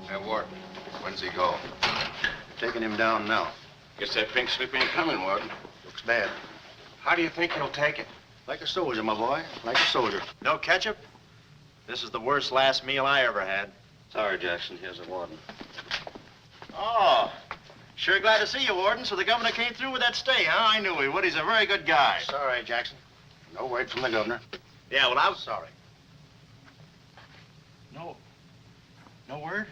Hey, Warden, when's he go? Taking him down now. Guess that pink slip ain't coming, Warden. Looks bad. How do you think he'll take it? Like a soldier, my boy. Like a soldier. No ketchup? This is the worst last meal I ever had. Sorry, Jackson. Here's the warden. Oh, sure glad to see you, Warden. So the governor came through with that stay, huh? I knew he would. He's a very good guy. Sorry, Jackson. No word from the governor. Yeah, well, I'm sorry. No word?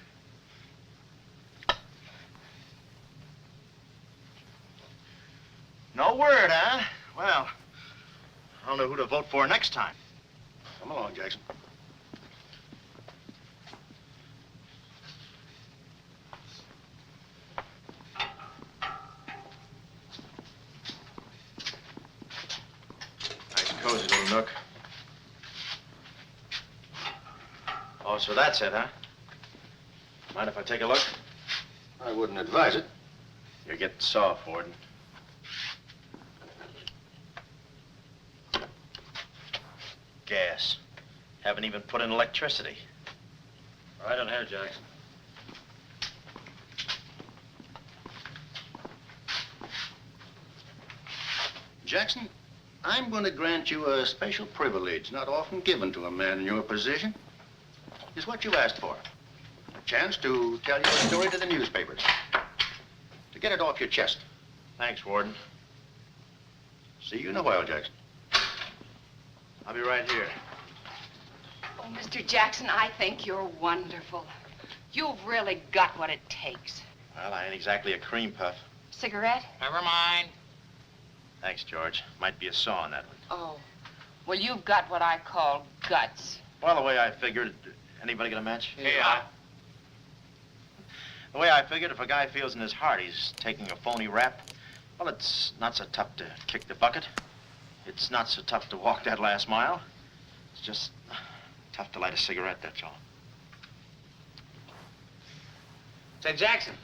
No word, huh? Well, I don't know who to vote for next time. Come along, Jackson. Nice cozy little nook. Oh, so that's it, huh? Mind if I take a look? I wouldn't advise it. You're getting soft, Warden. Gas. Haven't even put in electricity. Right on here, Jackson. Jackson, I'm going to grant you a special privilege not often given to a man in your position. It's what you asked for. A chance to tell your story to the newspapers. To get it off your chest. Thanks, Warden. See you in a while, Jackson. I'll be right here. Oh, Mr. Jackson, I think you're wonderful. You've really got what it takes. Well, I ain't exactly a cream puff. Cigarette? Never mind. Thanks, George. Might be a saw on that one. Oh. Well, you've got what I call guts. Well, the way I figured... Anybody get a match? Yeah. The way I figured, if a guy feels in his heart he's taking a phony rap, well, it's not so tough to kick the bucket. It's not so tough to walk that last mile. It's just tough to light a cigarette, that's all. Say, Jackson,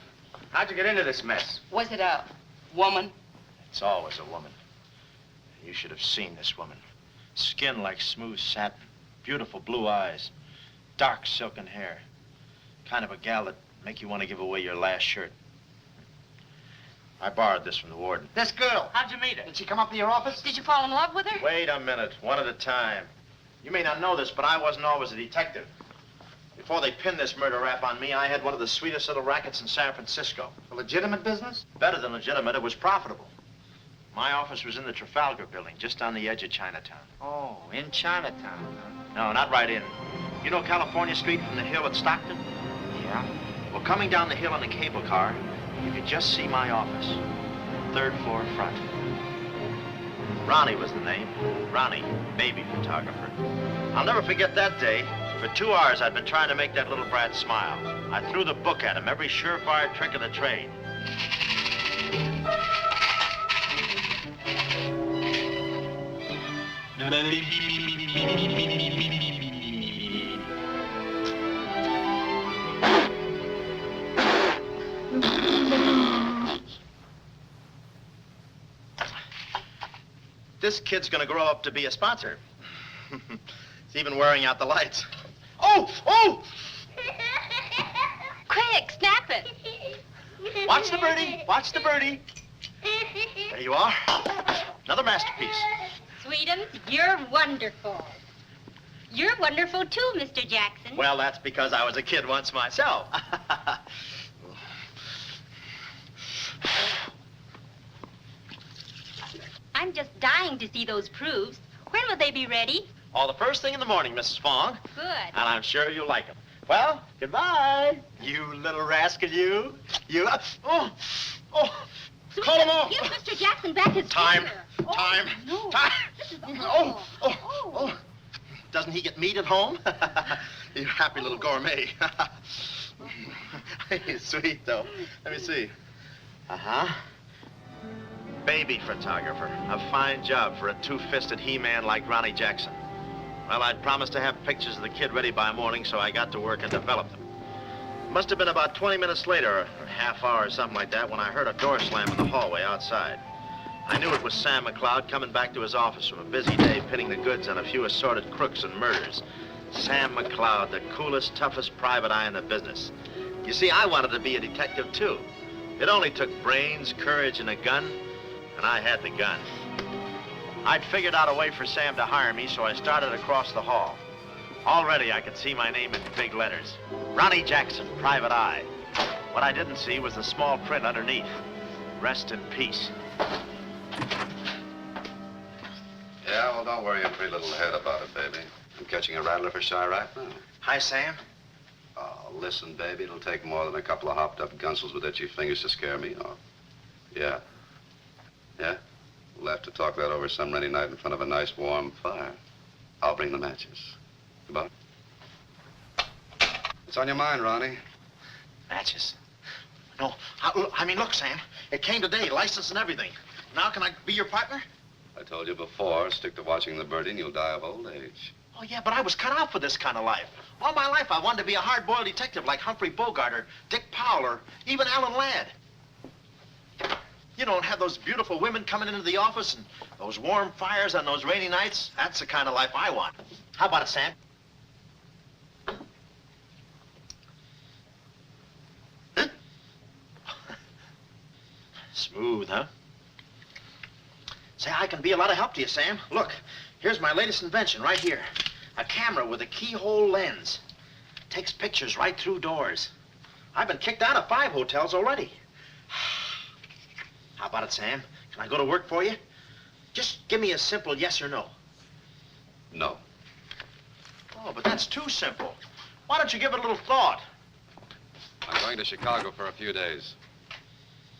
how'd you get into this mess? Was it a woman? It's always a woman. You should have seen this woman. Skin like smooth satin, beautiful blue eyes, dark silken hair. Kind of a gal that make you want to give away your last shirt. I borrowed this from the warden. This girl, how'd you meet her? Did she come up to your office? Did you fall in love with her? Wait a minute, one at a time. You may not know this, but I wasn't always a detective. Before they pinned this murder rap on me, I had one of the sweetest little rackets in San Francisco. A legitimate business? Better than legitimate, it was profitable. My office was in the Trafalgar building, just on the edge of Chinatown. Oh, in Chinatown. No, not right in. You know California Street from the hill at Stockton? Yeah? Well, coming down the hill in a cable car, you could just see my office. Third floor front. Ronnie was the name. Ronnie, baby photographer. I'll never forget that day. For 2 hours, I'd been trying to make that little brat smile. I threw the book at him, every surefire trick of the trade. This kid's gonna grow up to be a sponsor. He's even wearing out the lights. Oh! Oh! Quick, snap it. Watch the birdie. Watch the birdie. There you are. Another masterpiece. Sweetums, you're wonderful. You're wonderful too, Mr. Jackson. Well, that's because I was a kid once myself. I'm just dying to see those proofs. When will they be ready? All the first thing in the morning, Mrs. Fong. Good. And I'm sure you'll like them. Well, goodbye. You little rascal, you. You. Oh. Oh. Sweetums, Call him off. give Mr. Jackson back his Time. finger. Time. No. Time. This is Oh. Oh. Oh. Doesn't he get meat at home? You happy little gourmet. He's sweet, though. Let me see. Uh-huh. Baby photographer. A fine job for a two-fisted he-man like Ronnie Jackson. Well, I'd promised to have pictures of the kid ready by morning, so I got to work and developed them. Must have been about 20 minutes later, or a half hour or something like that, when I heard a door slam in the hallway outside. I knew it was Sam McLeod coming back to his office from a busy day pinning the goods on a few assorted crooks and murders. Sam McLeod, the coolest, toughest private eye in the business. You see, I wanted to be a detective, too. It only took brains, courage, and a gun, and I had the gun. I'd figured out a way for Sam to hire me, so I started across the hall. Already, I could see my name in big letters. Ronnie Jackson, Private Eye. What I didn't see was the small print underneath. Rest in peace. Yeah, well, don't worry your pretty little head about it, baby. I'm catching a rattler for shy right now. Hi, Sam. Oh, listen, baby, it'll take more than a couple of hopped-up gunsels with itchy fingers to scare me off. Yeah. Yeah? We'll have to talk that over some rainy night in front of a nice warm fire. I'll bring the matches. Goodbye. What's on your mind, Ronnie? Matches. No, I mean, look, Sam. It came today, license and everything. Now can I be your partner? I told you before, stick to watching the birdie and you'll die of old age. Oh, yeah, but I was cut out for this kind of life. All my life, I wanted to be a hard-boiled detective like Humphrey Bogart or Dick Powell or even Alan Ladd. You don't have those beautiful women coming into the office and those warm fires on those rainy nights. That's the kind of life I want. How about it, Sam? Huh? Smooth, huh? Say, I can be a lot of help to you, Sam. Look, here's my latest invention right here. A camera with a keyhole lens. Takes pictures right through doors. I've been kicked out of 5 hotels already. How about it, Sam? Can I go to work for you? Just give me a simple yes or no. No. Oh, but that's too simple. Why don't you give it a little thought? I'm going to Chicago for a few days.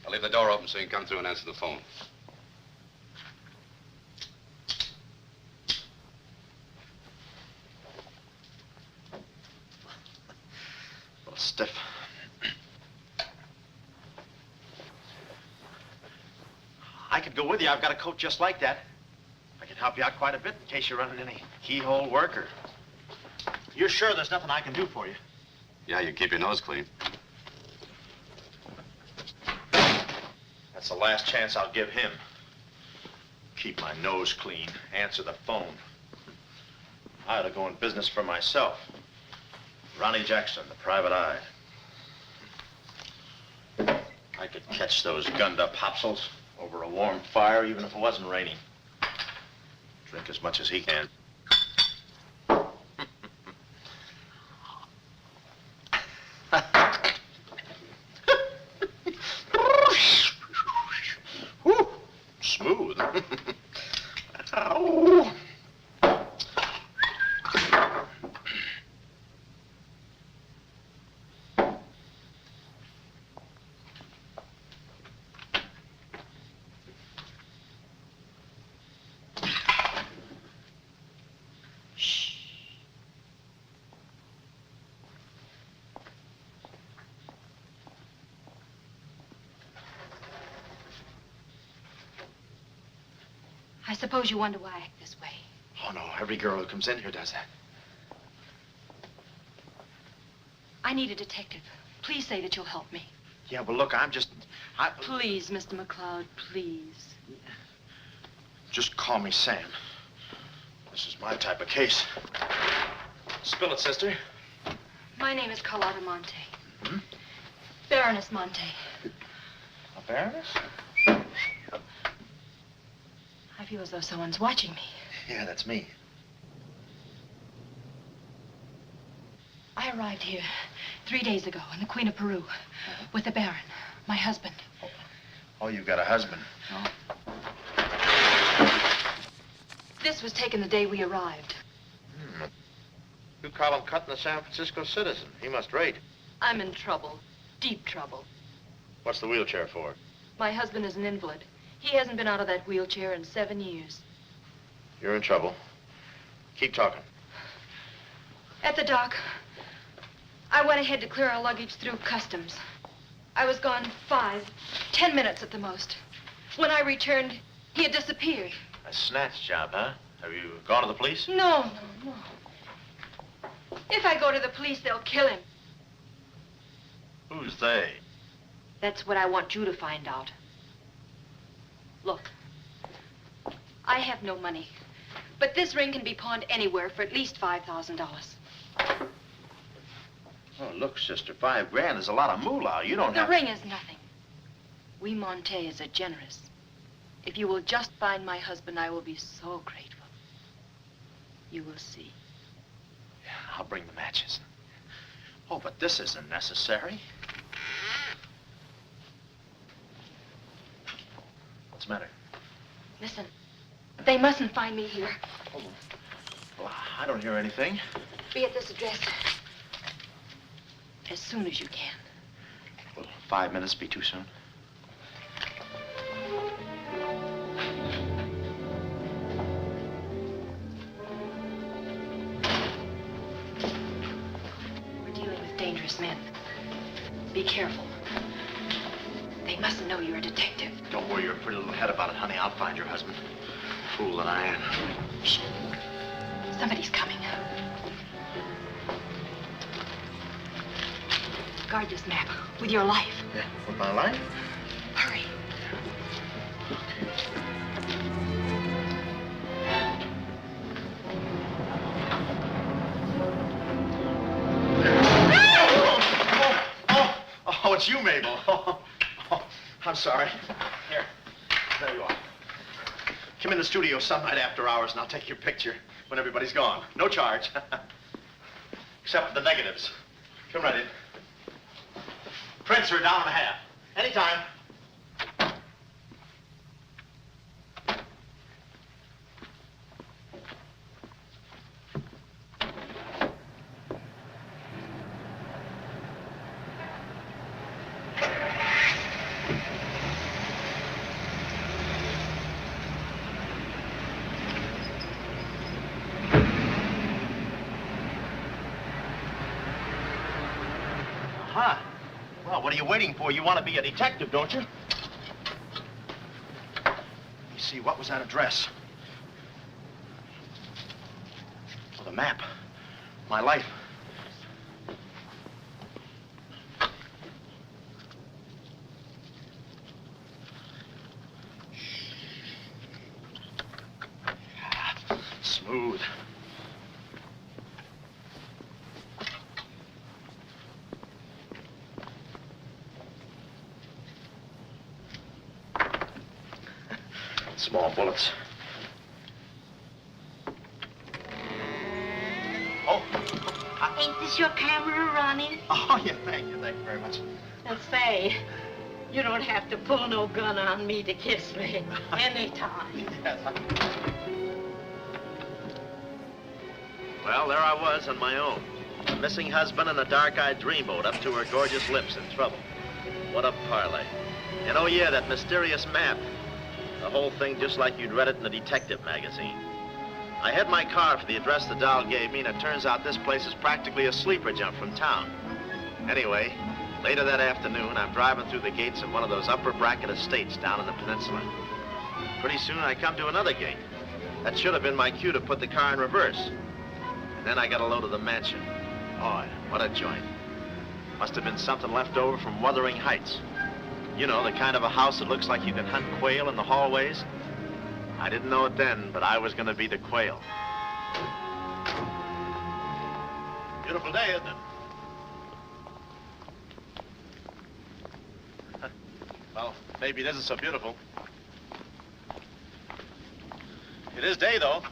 I'll leave the door open so you can come through and answer the phone. A little stiff. I could go with you. I've got a coat just like that. I can help you out quite a bit in case you're running any keyhole work or... You're sure there's nothing I can do for you? Yeah, you keep your nose clean. That's the last chance I'll give him. Keep my nose clean. Answer the phone. I ought to go in business for myself. Ronnie Jackson, the Private Eye. I could catch those gunned-up hopsels over a warm fire, even if it wasn't raining. Drink as much as he can. Whew, smooth. Ow. I suppose you wonder why I act this way. Oh, no, every girl who comes in here does that. I need a detective. Please say that you'll help me. Yeah, but look, Please, Mr. McCloud, please. Just call me Sam. This is my type of case. Spill it, sister. My name is Carlotta Monte. Hmm? Baroness Monte. A baroness? I feel as though someone's watching me. Yeah, that's me. I arrived here 3 days ago in the Queen of Peru with the Baron, my husband. Oh, you've got a husband. This was taken the day we arrived. You call him cutting a San Francisco citizen. He must rate. I'm in trouble, deep trouble. What's the wheelchair for? My husband is an invalid. He hasn't been out of that wheelchair in 7 years. You're in trouble. Keep talking. At the dock, I went ahead to clear our luggage through customs. I was gone 5-10 minutes at the most. When I returned, he had disappeared. A snatch job, huh? Have you gone to the police? No. If I go to the police, they'll kill him. Who's they? That's what I want you to find out. Look, I have no money, but this ring can be pawned anywhere for at least $5,000. Oh, look, sister, $5 is a lot of moolah. You don't The have... ring is nothing. We Montes are generous. If you will just find my husband, I will be so grateful. You will see. Yeah, I'll bring the matches. Oh, but this isn't necessary. What's the matter? Listen, they mustn't find me here. Oh, well, I don't hear anything. Be at this address as soon as you can. Will 5 minutes be too soon? We're dealing with dangerous men. Be careful. They mustn't know you're a detective. Don't worry your pretty little head about it, honey. I'll find your husband. Fool that I am. Shh. Somebody's coming. Guard this map with your life. Yeah, with my life? Hurry. Oh, it's you, Mabel. Oh, I'm sorry. Here, there you are. Come in the studio some night after hours, and I'll take your picture when everybody's gone. No charge. Except for the negatives. Come right in. Prints are $1.50. Anytime. Huh. Well, what are you waiting for? You want to be a detective, don't you? Let me see, what was that address? Oh, the map. My life. Smooth. Small bullets. Oh. Ain't this your camera, Ronnie? Oh, yeah, thank you very much. And say, you don't have to pull no gun on me to kiss me anytime. Yes. Well, there I was on my own. A missing husband and a dark-eyed dreamboat up to her gorgeous lips in trouble. What a parlay. And oh, yeah, that mysterious map. The whole thing just like you'd read it in a detective magazine. I had my car for the address the doll gave me, and it turns out this place is practically a sleeper jump from town. Anyway, later that afternoon, I'm driving through the gates of one of those upper bracket estates down in the peninsula. Pretty soon, I come to another gate. That should have been my cue to put the car in reverse. And then I got a load of the mansion. Boy, what a joint. Must have been something left over from Wuthering Heights. You know, the kind of a house that looks like you can hunt quail in the hallways. I didn't know it then, but I was going to be the quail. Beautiful day, isn't it? Well, maybe it isn't so beautiful. It is day, though.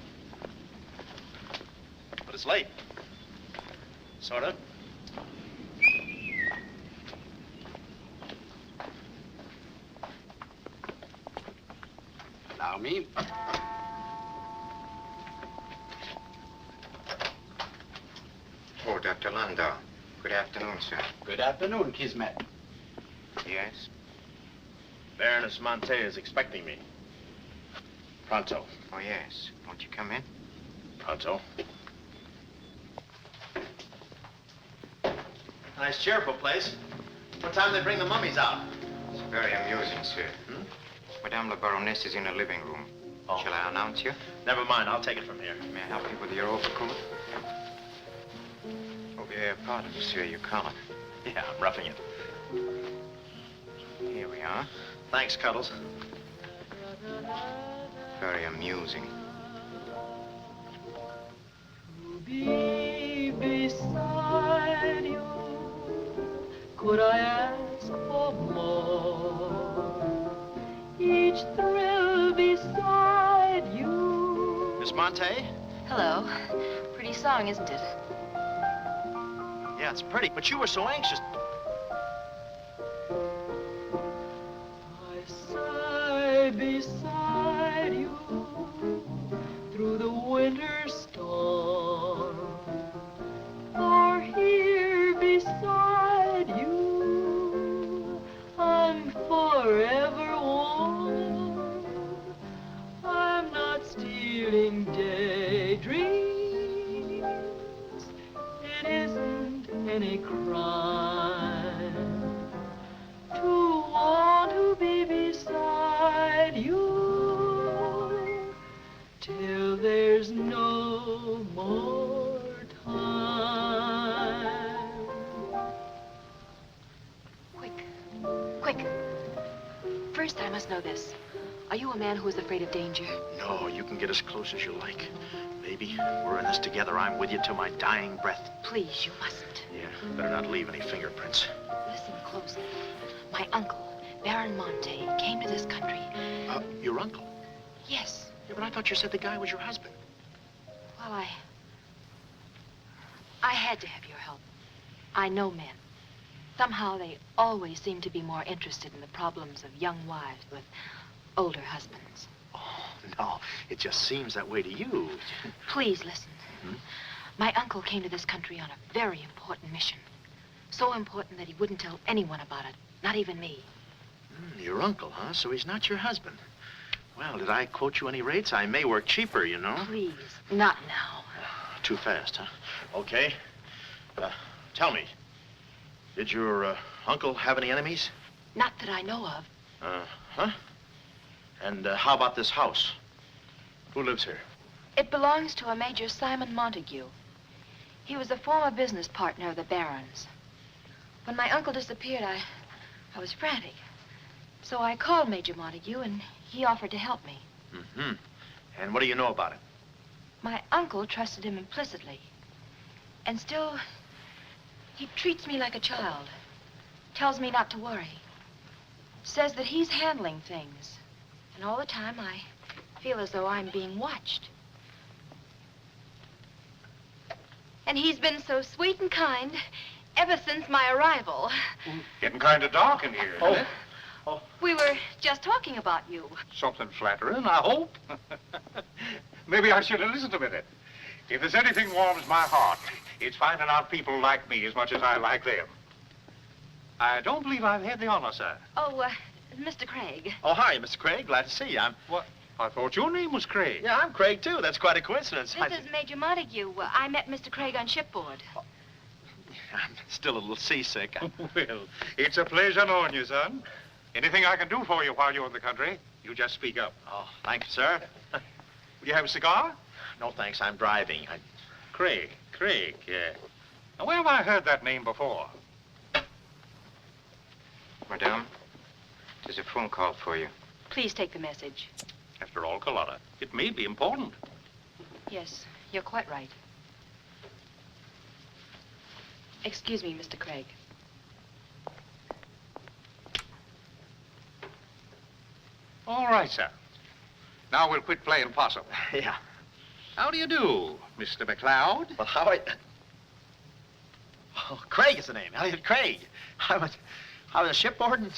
But it's late. Sort of. Allow me. Oh, Dr. Landau. Good afternoon, sir. Good afternoon, Kismet. Yes? Baroness Monte is expecting me. Pronto. Oh, yes. Won't you come in? Pronto. Nice, cheerful place. What time they bring the mummies out? It's very amusing, sir. Madame la Baroness is in the living room. Oh. Shall I announce you? Never mind, I'll take it from here. May I help you with your overcoat? Oh, yeah, pardon, monsieur, you can't. Yeah, I'm roughing it. Here we are. Thanks, Cuddles. Very amusing. Be beside you could I ask for more? Each thrill beside you. Miss Monte? Hello. Pretty song, isn't it? Yeah, it's pretty, but you were so anxious. I sigh beside you through the winter storm. For here beside you, I'm forever warm. I'm not stealing daydreams. It isn't any crime to want to be beside you till there's no more time. Quick. First, I must know this. Are you a man who is afraid of danger? No, you can get as close as you like. Baby, we're in this together. I'm with you till my dying breath. Please, you mustn't. Yeah, better not leave any fingerprints. Listen closely. My uncle, Baron Monte, came to this country. Your uncle? Yes. Yeah, but I thought you said the guy was your husband. Well, I had to have your help. I know men. Somehow they always seem to be more interested in the problems of young wives with older husbands. Oh, no, it just seems that way to you. Please listen. My uncle came to this country on a very important mission. So important that he wouldn't tell anyone about it, not even me. Your uncle, huh? So he's not your husband. Well, did I quote you any rates? I may work cheaper, you know. Please, not now. Too fast, huh? Okay. Tell me, did your uncle have any enemies? Not that I know of. Huh? And how about this house? Who lives here? It belongs to a Major Simon Montague. He was a former business partner of the Baron's. When my uncle disappeared, I was frantic. So I called Major Montague, and he offered to help me. Mm-hmm. And what do you know about it? My uncle trusted him implicitly. And still, he treats me like a child. Tells me not to worry. Says that he's handling things. And all the time, I feel as though I'm being watched. And he's been so sweet and kind ever since my arrival. Getting kind of dark in here, isn't it? We were just talking about you. Something flattering, I hope. Maybe I should have listened a minute. If there's anything warms my heart, it's finding out people like me as much as I like them. I don't believe I've had the honor, sir. Oh, Mr. Craig. Oh, hi, Mr. Craig. Glad to see you. What? I thought your name was Craig. Yeah, I'm Craig, too. That's quite a coincidence. This is Major Montague. I met Mr. Craig on shipboard. I'm still a little seasick. Well, it's a pleasure knowing you, son. Anything I can do for you while you're in the country, you just speak up. Oh, thank you, sir. Will you have a cigar? No, thanks. I'm driving. Craig, yeah. Now, where have I heard that name before? Madame, there's a phone call for you. Please take the message. After all, Carlotta, it may be important. Yes, you're quite right. Excuse me, Mr. Craig. All right, sir. Now we'll quit playing possum. Yeah. How do you do, Mr. McLeod? Well, Oh, Craig is the name. Elliot Craig. I was shipboard and...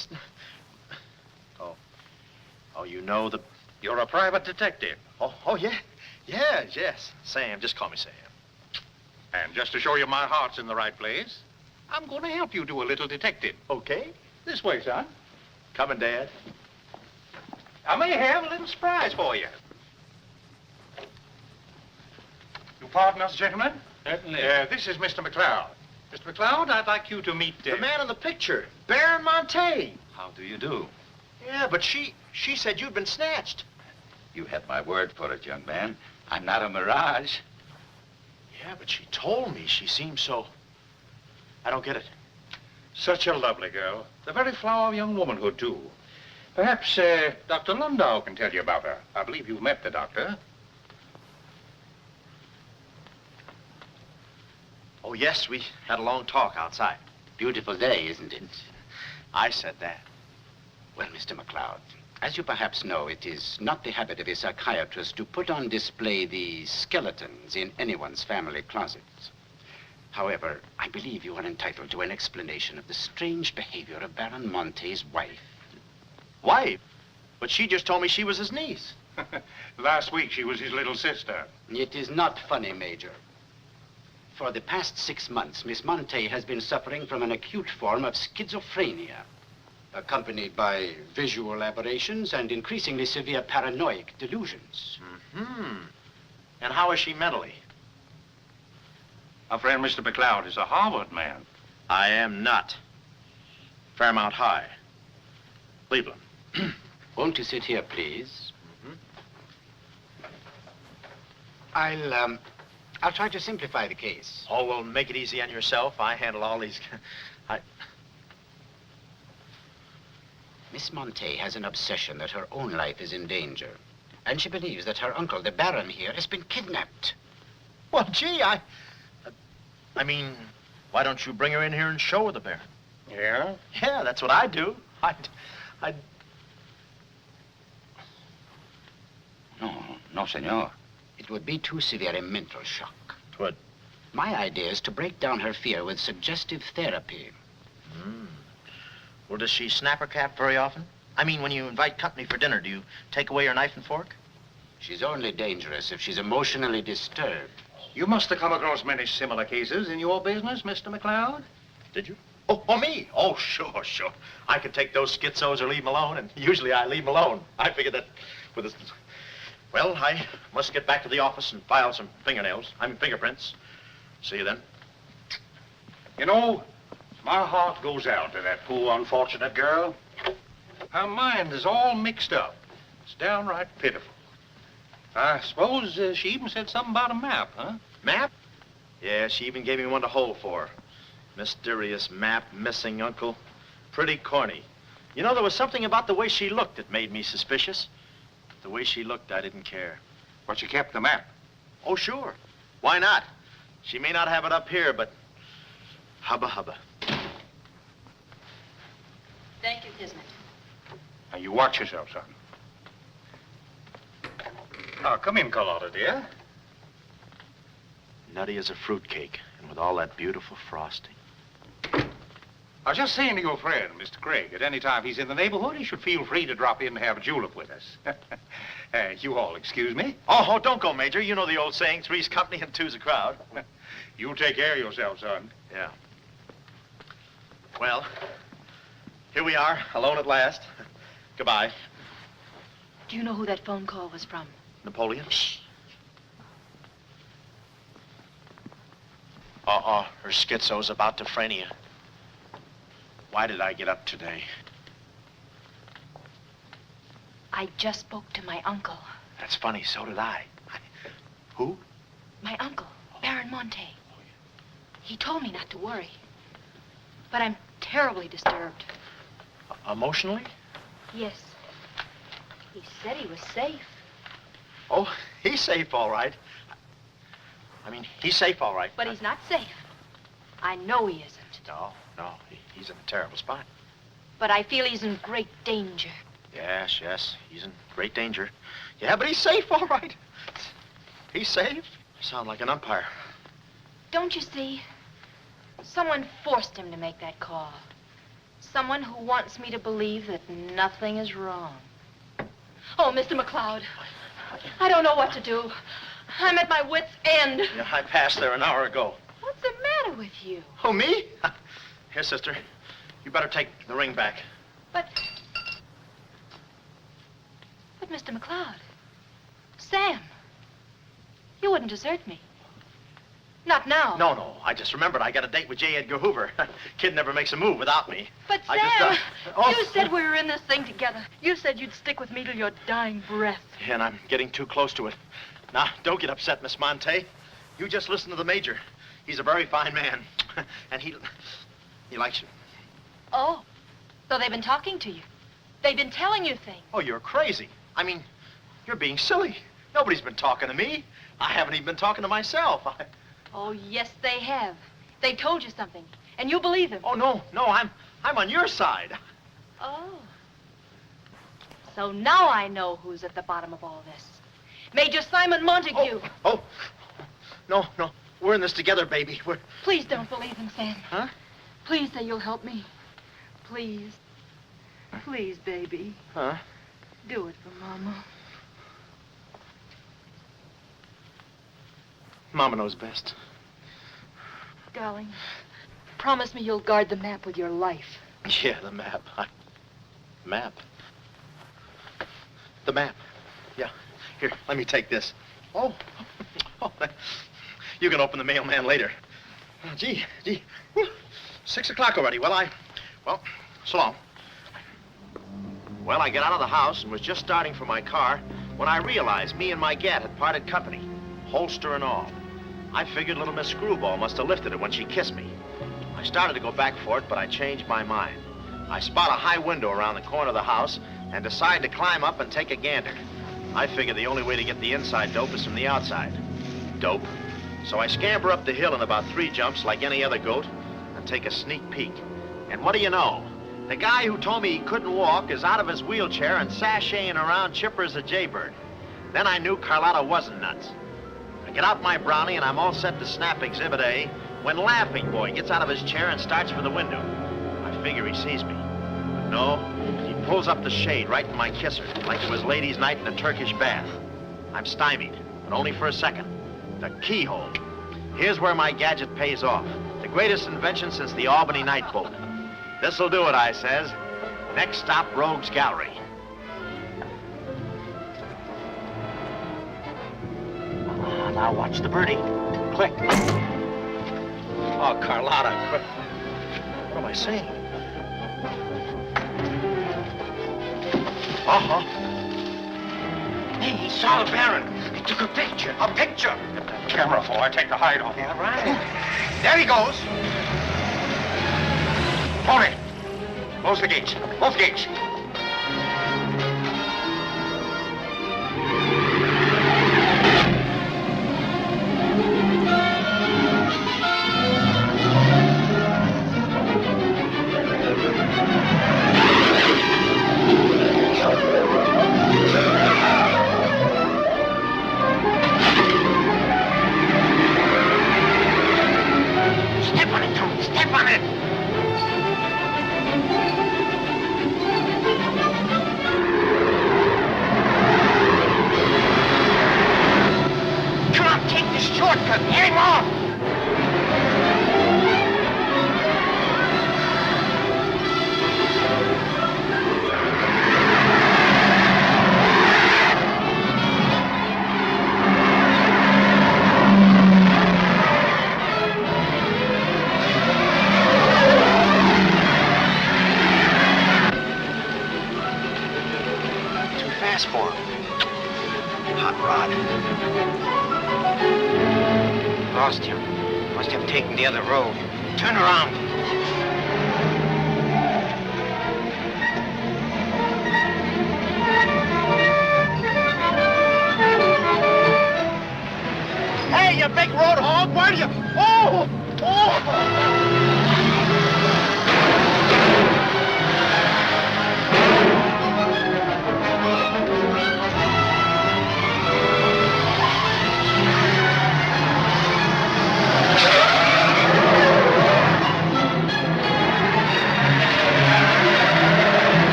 Oh, you know the... You're a private detective. Oh, yeah. Yes. Sam, just call me Sam. And just to show you my heart's in the right place, I'm going to help you do a little detective. Okay. This way, son. Coming, Dad. I may have a little surprise for you. You pardon us, gentlemen? Certainly. This is Mr. McLeod. Mr. McLeod, I'd like you to meet... The man in the picture, Baron Monte. How do you do? Yeah, but she said you'd been snatched. You have my word for it, young man. I'm not a mirage. Yeah, but she told me she seemed so... I don't get it. Such a lovely girl. The very flower of young womanhood, too. Perhaps, Dr. Lundau can tell you about her. I believe you've met the doctor. Oh, yes, we had a long talk outside. Beautiful day, isn't it? I said that. Well, Mr. McLeod, as you perhaps know, it is not the habit of a psychiatrist to put on display the skeletons in anyone's family closets. However, I believe you are entitled to an explanation of the strange behavior of Baron Monte's wife. Wife? But she just told me she was his niece. Last week, she was his little sister. It is not funny, Major. For the past 6 months, Miss Monte has been suffering from an acute form of schizophrenia, accompanied by visual aberrations and increasingly severe paranoid delusions. Mm-hmm. And how is she mentally? Our friend Mr. McLeod is a Harvard man. I am not. Fairmount High. Cleveland. Won't you sit here, please? I'll try to simplify the case. Oh, well, make it easy on yourself. I handle all these... Miss Monte has an obsession that her own life is in danger. And she believes that her uncle, the Baron here, has been kidnapped. Well, gee, I mean, why don't you bring her in here and show her the Baron? Yeah? Yeah, that's what I do. No, senor. It would be too severe a mental shock. Twould. My idea is to break down her fear with suggestive therapy. Well, does she snap her cap very often? I mean, when you invite company for dinner, do you take away her knife and fork? She's only dangerous if she's emotionally disturbed. You must have come across many similar cases in your business, Mr. McLeod. Did you? Oh, me? Oh, sure. I could take those schizos or leave them alone, and usually I leave them alone. I figured that with this... Well, I must get back to the office and file some fingerprints. See you then. You know, my heart goes out to that poor, unfortunate girl. Her mind is all mixed up. It's downright pitiful. I suppose she even said something about a map, huh? Map? Yeah, she even gave me one to hold for. Mysterious map, missing uncle. Pretty corny. You know, there was something about the way she looked that made me suspicious. The way she looked, I didn't care. But she kept the map. Oh, sure. Why not? She may not have it up here, but hubba hubba. Thank you, Kismet. Now, you watch yourself, son. Now, come in, Carlotta, dear. Nutty as a fruitcake, and with all that beautiful frosting. I was just saying to your friend, Mr. Craig, at any time he's in the neighborhood, he should feel free to drop in and have a julep with us. You all excuse me. Oh, don't go, Major. You know the old saying, three's company and two's a crowd. You take care of yourself, son. Yeah. Well, here we are, alone at last. Goodbye. Do you know who that phone call was from? Napoleon? Her schizo's about to phrenia. Why did I get up today? I just spoke to my uncle. That's funny, so did I. Who? My uncle, Baron Monte. He told me not to worry. But I'm terribly disturbed. Emotionally? Yes. He said he was safe. Oh, he's safe, all right. I mean, he's safe, all right. But he's not safe. I know he isn't. No, he's in a terrible spot. But I feel he's in great danger. Yes, he's in great danger. Yeah, but he's safe, all right. He's safe. You sound like an umpire. Don't you see? Someone forced him to make that call. Someone who wants me to believe that nothing is wrong. Oh, Mr. McLeod, I don't know what to do. I'm at my wit's end. Yeah, I passed there an hour ago. What's the matter with you? Oh, me? Here, sister. You better take the ring back. But Mr. McLeod, Sam, you wouldn't desert me. Not now. No. I just remembered I got a date with J. Edgar Hoover. Kid never makes a move without me. But Sam, you said we were in this thing together. You said you'd stick with me till your dying breath. Yeah, and I'm getting too close to it. Now, don't get upset, Miss Monte. You just listen to the Major. He's a very fine man. And he likes you. Oh, so they've been talking to you. They've been telling you things. Oh, you're crazy. I mean, you're being silly. Nobody's been talking to me. I haven't even been talking to myself. Oh, yes, they have. They've told you something. And you believe him? Oh, no, I'm on your side. Oh. So now I know who's at the bottom of all this. Major Simon Montague. Oh, no, we're in this together, baby. Please don't believe him, Sam. Huh? Please say you'll help me. Please. Please, baby. Huh? Do it for Mama. Mama knows best. Darling, promise me you'll guard the map with your life. Yeah, the map. Map? The map. Yeah. Here, let me take this. Oh. You can open the mailman later. Oh, gee. Whew. 6 o'clock already. Well, so long. Well, I got out of the house and was just starting for my car when I realized me and my gat had parted company, holster and all. I figured little Miss Screwball must have lifted it when she kissed me. I started to go back for it, but I changed my mind. I spot a high window around the corner of the house and decide to climb up and take a gander. I figure the only way to get the inside dope is from the outside. Dope. So I scamper up the hill in about 3 jumps like any other goat and take a sneak peek. And what do you know? The guy who told me he couldn't walk is out of his wheelchair and sashaying around chipper as a jaybird. Then I knew Carlotta wasn't nuts. I get out my brownie and I'm all set to snap Exhibit A when Laughing Boy gets out of his chair and starts for the window. I figure he sees me. But no, he pulls up the shade right in my kisser, like it was ladies' night in a Turkish bath. I'm stymied, but only for a second. The keyhole. Here's where my gadget pays off. The greatest invention since the Albany night boat. This'll do it, I says. Next stop, Rogue's Gallery. Now watch the birdie. Click. Oh, Carlotta, what am I saying? Uh-huh. Hey, he saw the Baron. He took a picture. A picture? Get that camera full. I take the hide off. Yeah, right. There he goes. Tony, close the gates. Both gates. Step on it, Tony. Step on it. Come on, take this shortcut. Get him off. Too fast for him. Hot rod. Lost him. Must have taken the other road. Turn around. Hey, you big road hog, where do you... Oh!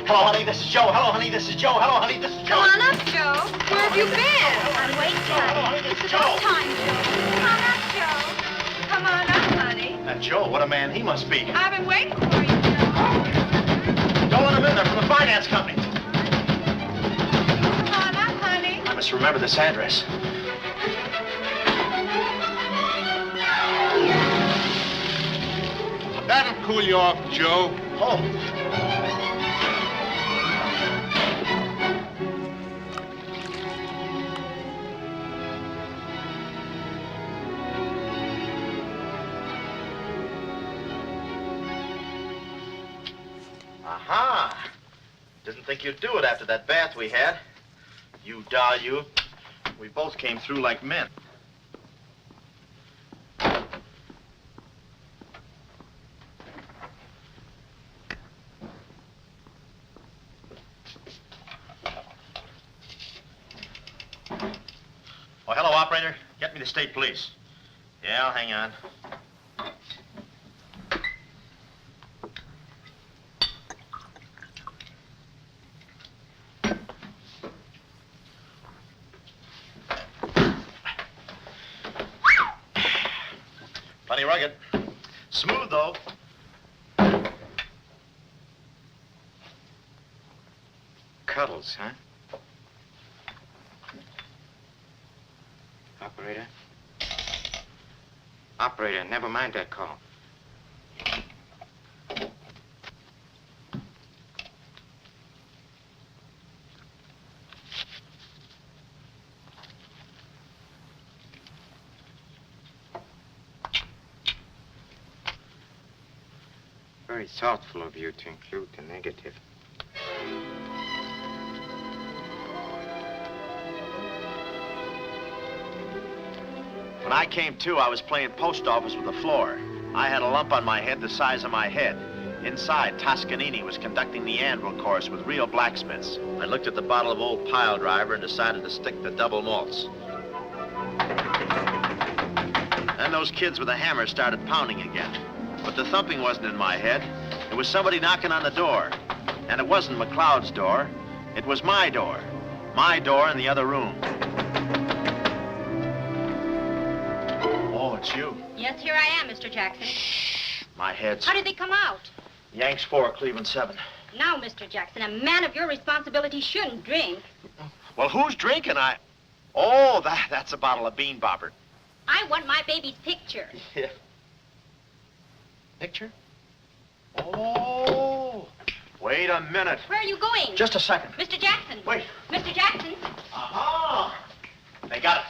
Hello, honey, this is Joe. Hello, honey, this is Joe. Hello, honey, this is Joe. Come on up, Joe. Where have you been? I'm waiting, Hello, honey. honey, this is It's about Joe. time, Joe. Come on up, Joe. Come on up, honey. That Joe, what a man he must be. I've been waiting for you, Joe. Don't let him in there from the finance company. Come on up, honey. I must remember this address. cool you off, Joe. Oh. Aha! Didn't think you'd do it after that bath we had. You doll, you. We both came through like men. Oh, hello, operator. Get me the state police. Yeah, I'll hang on. Plenty rugged. Smooth, though. Cuddles, huh? Operator? Operator, never mind that call. Very thoughtful of you to include the negative. When I came to, I was playing post office with the floor. I had a lump on my head the size of my head. Inside, Toscanini was conducting the anvil course with real blacksmiths. I looked at the bottle of old pile driver and decided to stick the double malts. Then those kids with a hammer started pounding again. But the thumping wasn't in my head. It was somebody knocking on the door. And it wasn't McLeod's door. It was my door. My door in the other room. Oh, it's you. Yes, here I am, Mr. Jackson. Shh. My head's... How did they come out? Yanks 4, Cleveland 7. Now, Mr. Jackson, a man of your responsibility shouldn't drink. Well, who's drinking? Oh, that's a bottle of Bean Bobber. I want my baby's picture. Yeah. Picture? Oh. Wait a minute. Where are you going? Just a second. Mr. Jackson. Wait. Mr. Jackson. Aha! They got it.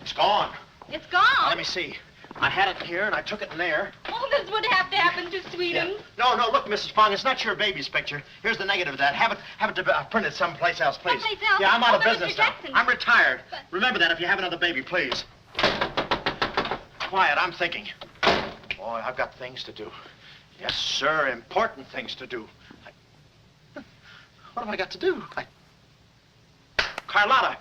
It's gone. It's gone. Now, let me see. I had it here, and I took it in there. Oh, this would have to happen to Sweetums. No, look, Mrs. Fong, it's not your baby's picture. Here's the negative of that. Have it printed someplace else, please. Someplace else? Yeah, I'm out of but business Mr. now. Jackson. I'm retired. But... Remember that if you have another baby, please. Quiet, I'm thinking. Boy, I've got things to do. Yes, sir, important things to do. What have I got to do? Carlotta!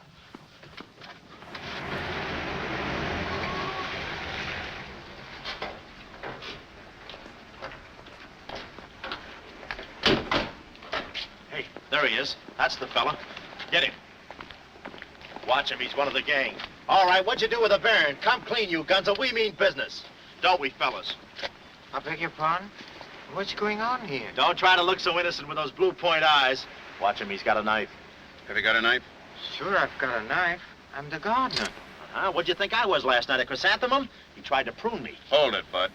Hey, there he is. That's the fella. Get him. Watch him, he's one of the gang. All right, what'd you do with the Baron? Come clean, you guns, we mean business. Don't we, fellas? I beg your pardon? What's going on here? Don't try to look so innocent with those blue point eyes. Watch him, he's got a knife. Have you got a knife? Sure, I've got a knife. I'm the gardener. What'd you think I was last night, a chrysanthemum? He tried to prune me. Hold it, Bud.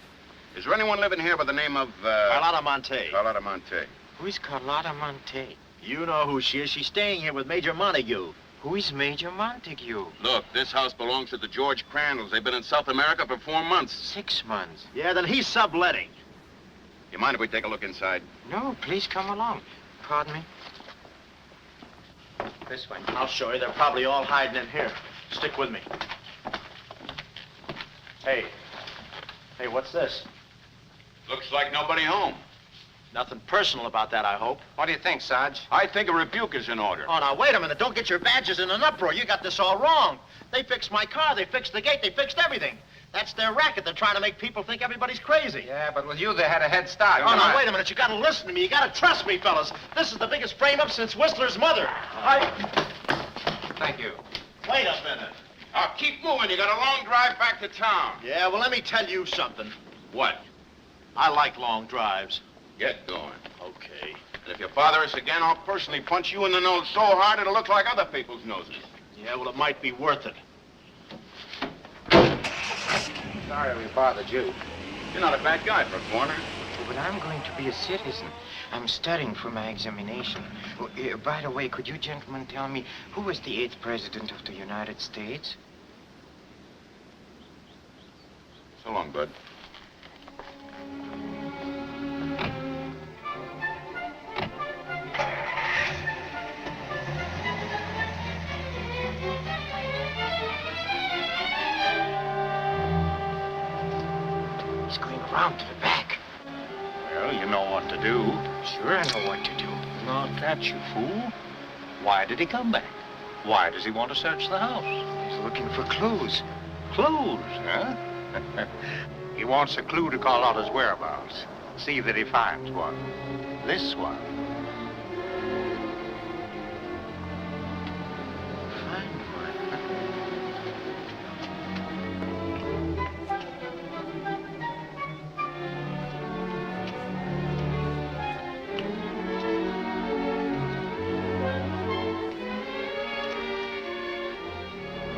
Is there anyone living here by the name of, Carlotta Monte. Carlotta Monte. Who's Carlotta Monte? You know who she is. She's staying here with Major Montague. Who is Major Montague? Look, this house belongs to the George Crandalls. They've been in South America for 4 months. 6 months. Yeah, then he's subletting. You mind if we take a look inside? No, please come along. Pardon me? This way. I'll show you. They're probably all hiding in here. Stick with me. Hey, what's this? Looks like nobody home. Nothing personal about that, I hope. What do you think, Sarge? I think a rebuke is in order. Oh, now, wait a minute. Don't get your badges in an uproar. You got this all wrong. They fixed my car. They fixed the gate. They fixed everything. That's their racket. They're trying to make people think everybody's crazy. Yeah, but with you, they had a head start. Oh, now, wait a minute. You gotta listen to me. You gotta trust me, fellas. This is the biggest frame-up since Whistler's mother. Thank you. Wait a minute. Now, keep moving. You got a long drive back to town. Yeah, well, let me tell you something. What? I like long drives. Get going. Okay. And if you bother us again, I'll personally punch you in the nose so hard it'll look like other people's noses. Yeah, well, it might be worth it. Sorry we bothered you. You're not a bad guy for a foreigner. Well, I'm going to be a citizen. I'm studying for my examination. By the way, could you gentlemen tell me who was the 8th president of the United States? So long, Bud. He's going around to the back. Well, you know what to do. Sure, I know what to do. Not that, you fool. Why did he come back? Why does he want to search the house? He's looking for clues. Clues, huh? He wants a clue to call out his whereabouts. See that he finds one. This one. Find one.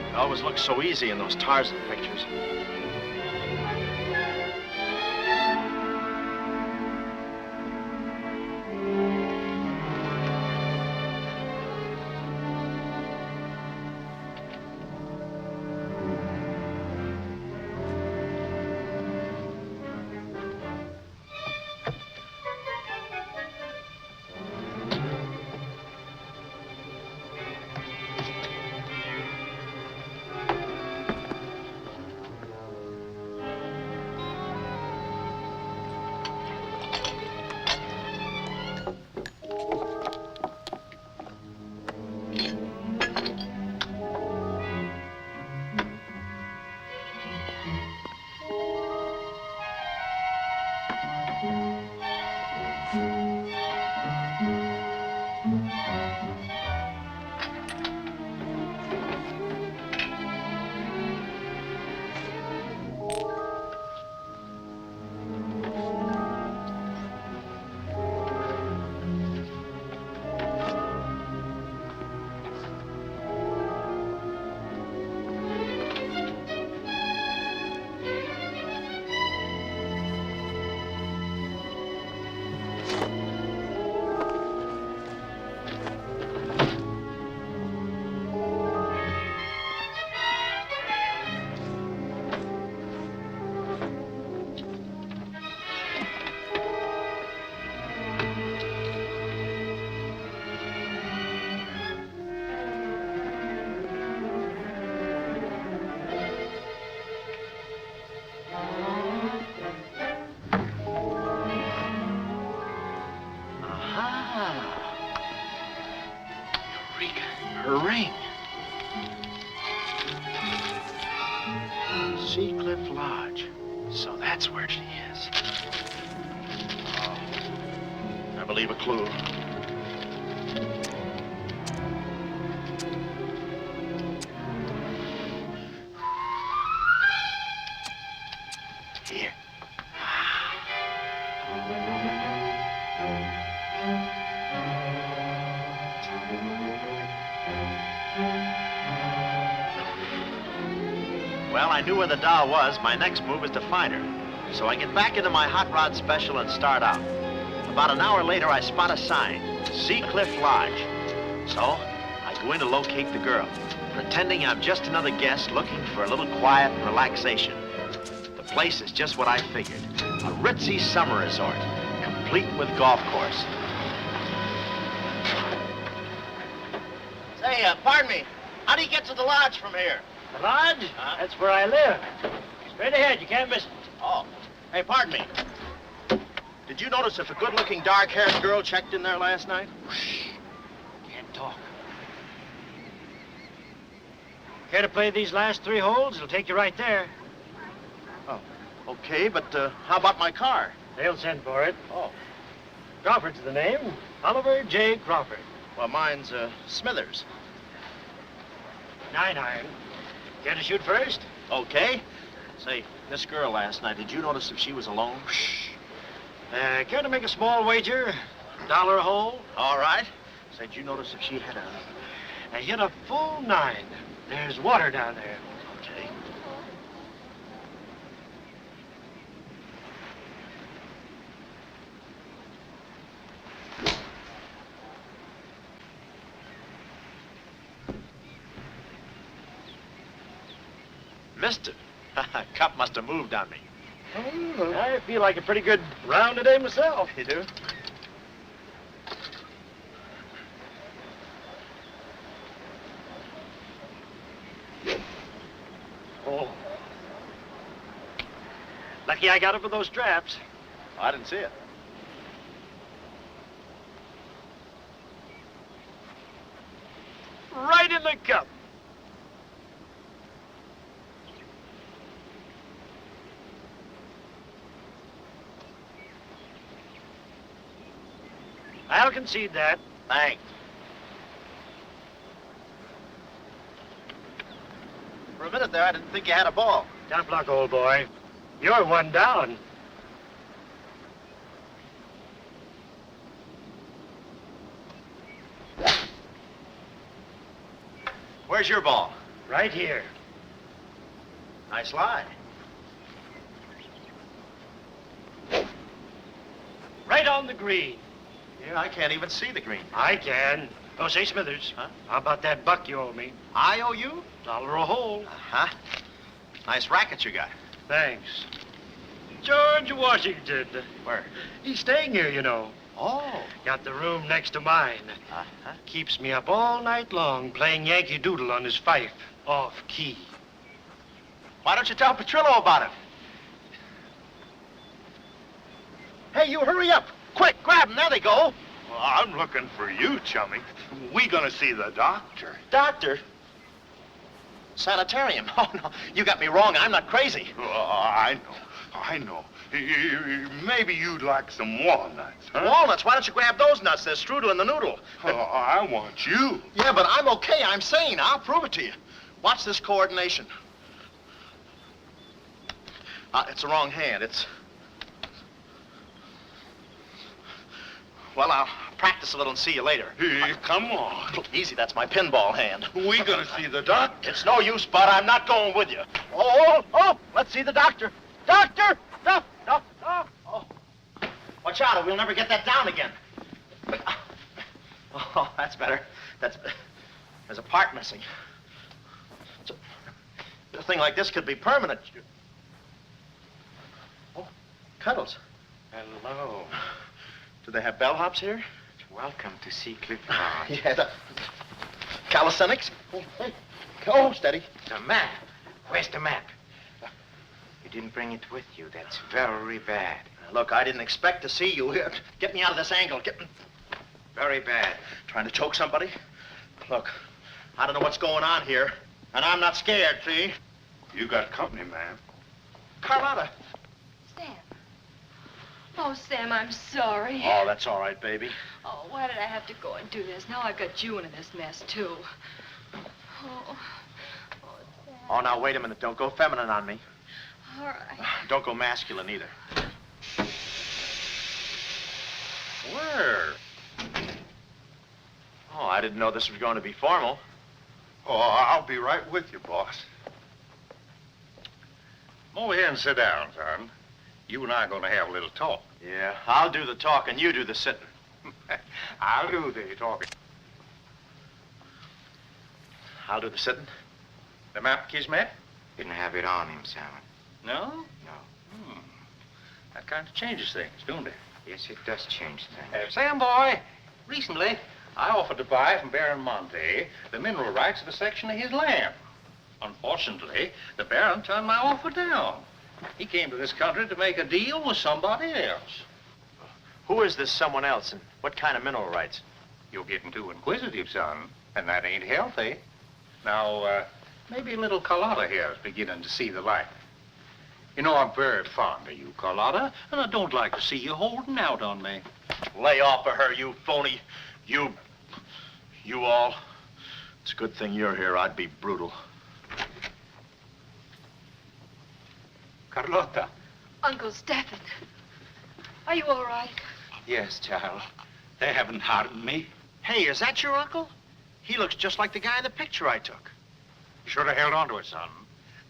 It always looks so easy in those Tarzan pictures. Her ring. Sea Cliff Lodge. So that's where she is. Oh, I believe a clue. Here. Well, I knew where the doll was. My next move is to find her. So I get back into my hot rod special and start out. About an hour later, I spot a sign, Sea Cliff Lodge. So I go in to locate the girl, pretending I'm just another guest looking for a little quiet and relaxation. The place is just what I figured, a ritzy summer resort, complete with golf course. Say, pardon me, how do you get to the lodge from here? The lodge? That's where I live. Straight ahead, you can't miss it. Oh, hey, pardon me. Did you notice if a good-looking, dark-haired girl checked in there last night? Shh. Can't talk. Care to play these last 3 holes? It'll take you right there. Oh, okay, but how about my car? They'll send for it. Oh. Crawford's the name. Oliver J. Crawford. Well, mine's Smithers. 9-iron. Care to shoot first? Okay. Say, this girl last night, did you notice if she was alone? Shh. Care to make a small wager? $1 a hole? All right. Say, did you notice if she had I hit a full 9. There's water down there. Okay. Two-fisted. Cup must have moved on me. I feel like a pretty good round today myself. You do? Oh. Lucky I got it for those straps. Oh, I didn't see it. Right in the cup. I'll concede that. Thanks. For a minute there, I didn't think you had a ball. Tough luck, old boy. You're one down. Where's your ball? Right here. Nice lie. Right on the green. Yeah, I can't even see the green. I can. Oh, say, Smithers. Huh? How about that buck you owe me? I owe you? $1 a hole. Uh-huh. Nice racket you got. Thanks. George Washington. Where? He's staying here, you know. Oh. Got the room next to mine. Uh-huh. Keeps me up all night long playing Yankee Doodle on his fife. Off key. Why don't you tell Petrillo about it? Hey, you hurry up. Quick, grab them. There they go. Well, I'm looking for you, chummy. We gonna see the doctor. Doctor? Sanitarium. Oh, no. You got me wrong. I'm not crazy. Oh, I know. Maybe you'd like some walnuts, huh? Walnuts? Why don't you grab those nuts? There's strudel in the noodle. Oh, I want you. Yeah, but I'm okay. I'm sane. I'll prove it to you. Watch this coordination. It's the wrong hand. It's... Well, I'll practice a little and see you later. Hey, come on. Easy, that's my pinball hand. We gonna see the doctor. It's no use, Bud. I'm not going with you. Oh, let's see the doctor. Doctor! No. Oh. Watch out, or we'll never get that down again. Oh, that's better. There's a part missing. A thing like this could be permanent. Oh, Cuddles. Hello. Do they have bellhops here? Welcome to see Clifford. Yeah, the calisthenics. Oh, hey. Oh, steady. The map. Where's the map? You didn't bring it with you. That's very bad. Look, I didn't expect to see you here. Get me out of this angle. Very bad. Trying to choke somebody? Look, I don't know what's going on here, and I'm not scared, see? You got company, man. Carlotta. Sam. Oh, Sam, I'm sorry. Oh, that's all right, baby. Oh, why did I have to go and do this? Now I've got you into this mess, too. Oh, Sam. Oh, now, wait a minute. Don't go feminine on me. All right. Don't go masculine, either. Where? Oh, I didn't know this was going to be formal. Oh, I'll be right with you, boss. Come over here and sit down, son. You and I are going to have a little talk. Yeah, I'll do the talking, you do the sitting. I'll do the talking. I'll do the sitting. The map, Kismet? Didn't have it on him, Simon. No? No. That kind of changes things, don't it? Yes, it does change things. Sam, boy, recently I offered to buy from Baron Monte the mineral rights of a section of his land. Unfortunately, the Baron turned my offer down. He came to this country to make a deal with somebody else. Who is this someone else, and what kind of mineral rights? You're getting too inquisitive, son, and that ain't healthy. Now, maybe little Carlotta here is beginning to see the light. You know, I'm very fond of you, Carlotta, and I don't like to see you holding out on me. Lay off of her, you phony. You all. It's a good thing you're here. I'd be brutal. Carlotta. Uncle Stephen. Are you all right? Yes, child. They haven't harmed me. Hey, is that your uncle? He looks just like the guy in the picture I took. You should have held on to it, son.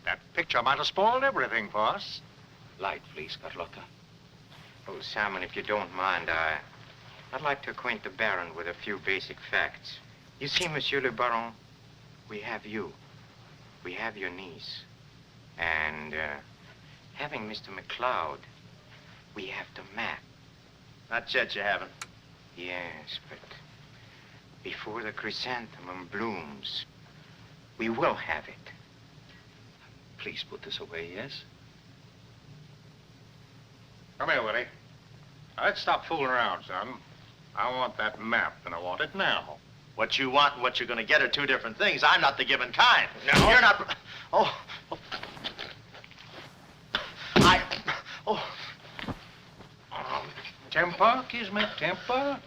That picture might have spoiled everything for us. Light, please, Carlotta. Oh, Simon, if you don't mind, I'd like to acquaint the Baron with a few basic facts. You see, Monsieur le Baron, we have you. We have your niece. And having Mr. McLeod, we have the map. Not yet, you haven't. Yes, but before the chrysanthemum blooms, we will have it. Please put this away, yes? Come here, Willie. Now, let's stop fooling around, son. I want that map, and I want it now. What you want and what you're going to get are two different things. I'm not the given kind. No. You're not... Oh. Temper, Kismet, temper.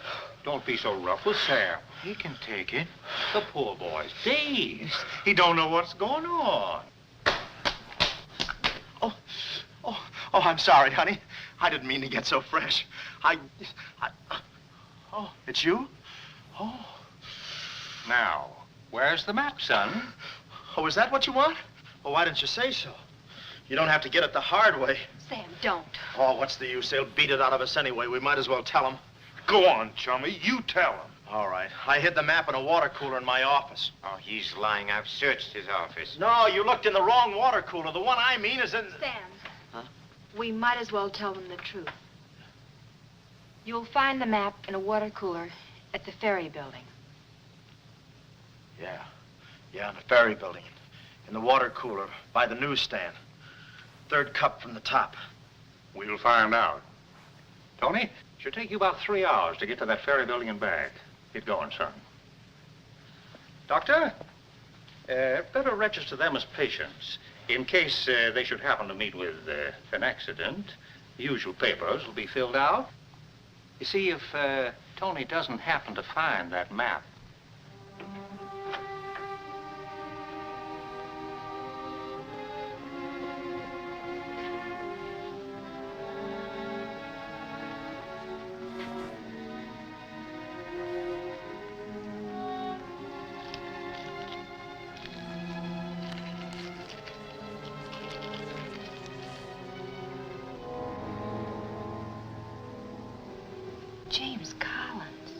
Don't be so rough with Sam. He can take it. The poor boy's dazed. He don't know what's going on. Oh, I'm sorry, honey. I didn't mean to get so fresh. Oh, it's you? Oh. Now, where's the map, son? Oh, is that what you want? Well, why didn't you say so? You don't have to get it the hard way. Sam, don't. Oh, what's the use? They'll beat it out of us anyway. We might as well tell them. Go on, chummy. You tell him. All right. I hid the map in a water cooler in my office. Oh, he's lying. I've searched his office. No, you looked in the wrong water cooler. The one I mean is in... Sam. Huh? We might as well tell them the truth. You'll find the map in a water cooler at the ferry building. Yeah, in the ferry building. In the water cooler by the newsstand. Third cup from the top. We'll find out. Tony, should take you about 3 hours to get to that ferry building and back. Get going, son. Doctor, better register them as patients. In case they should happen to meet with an accident, the usual papers will be filled out. You see, if Tony doesn't happen to find that map, James Collins.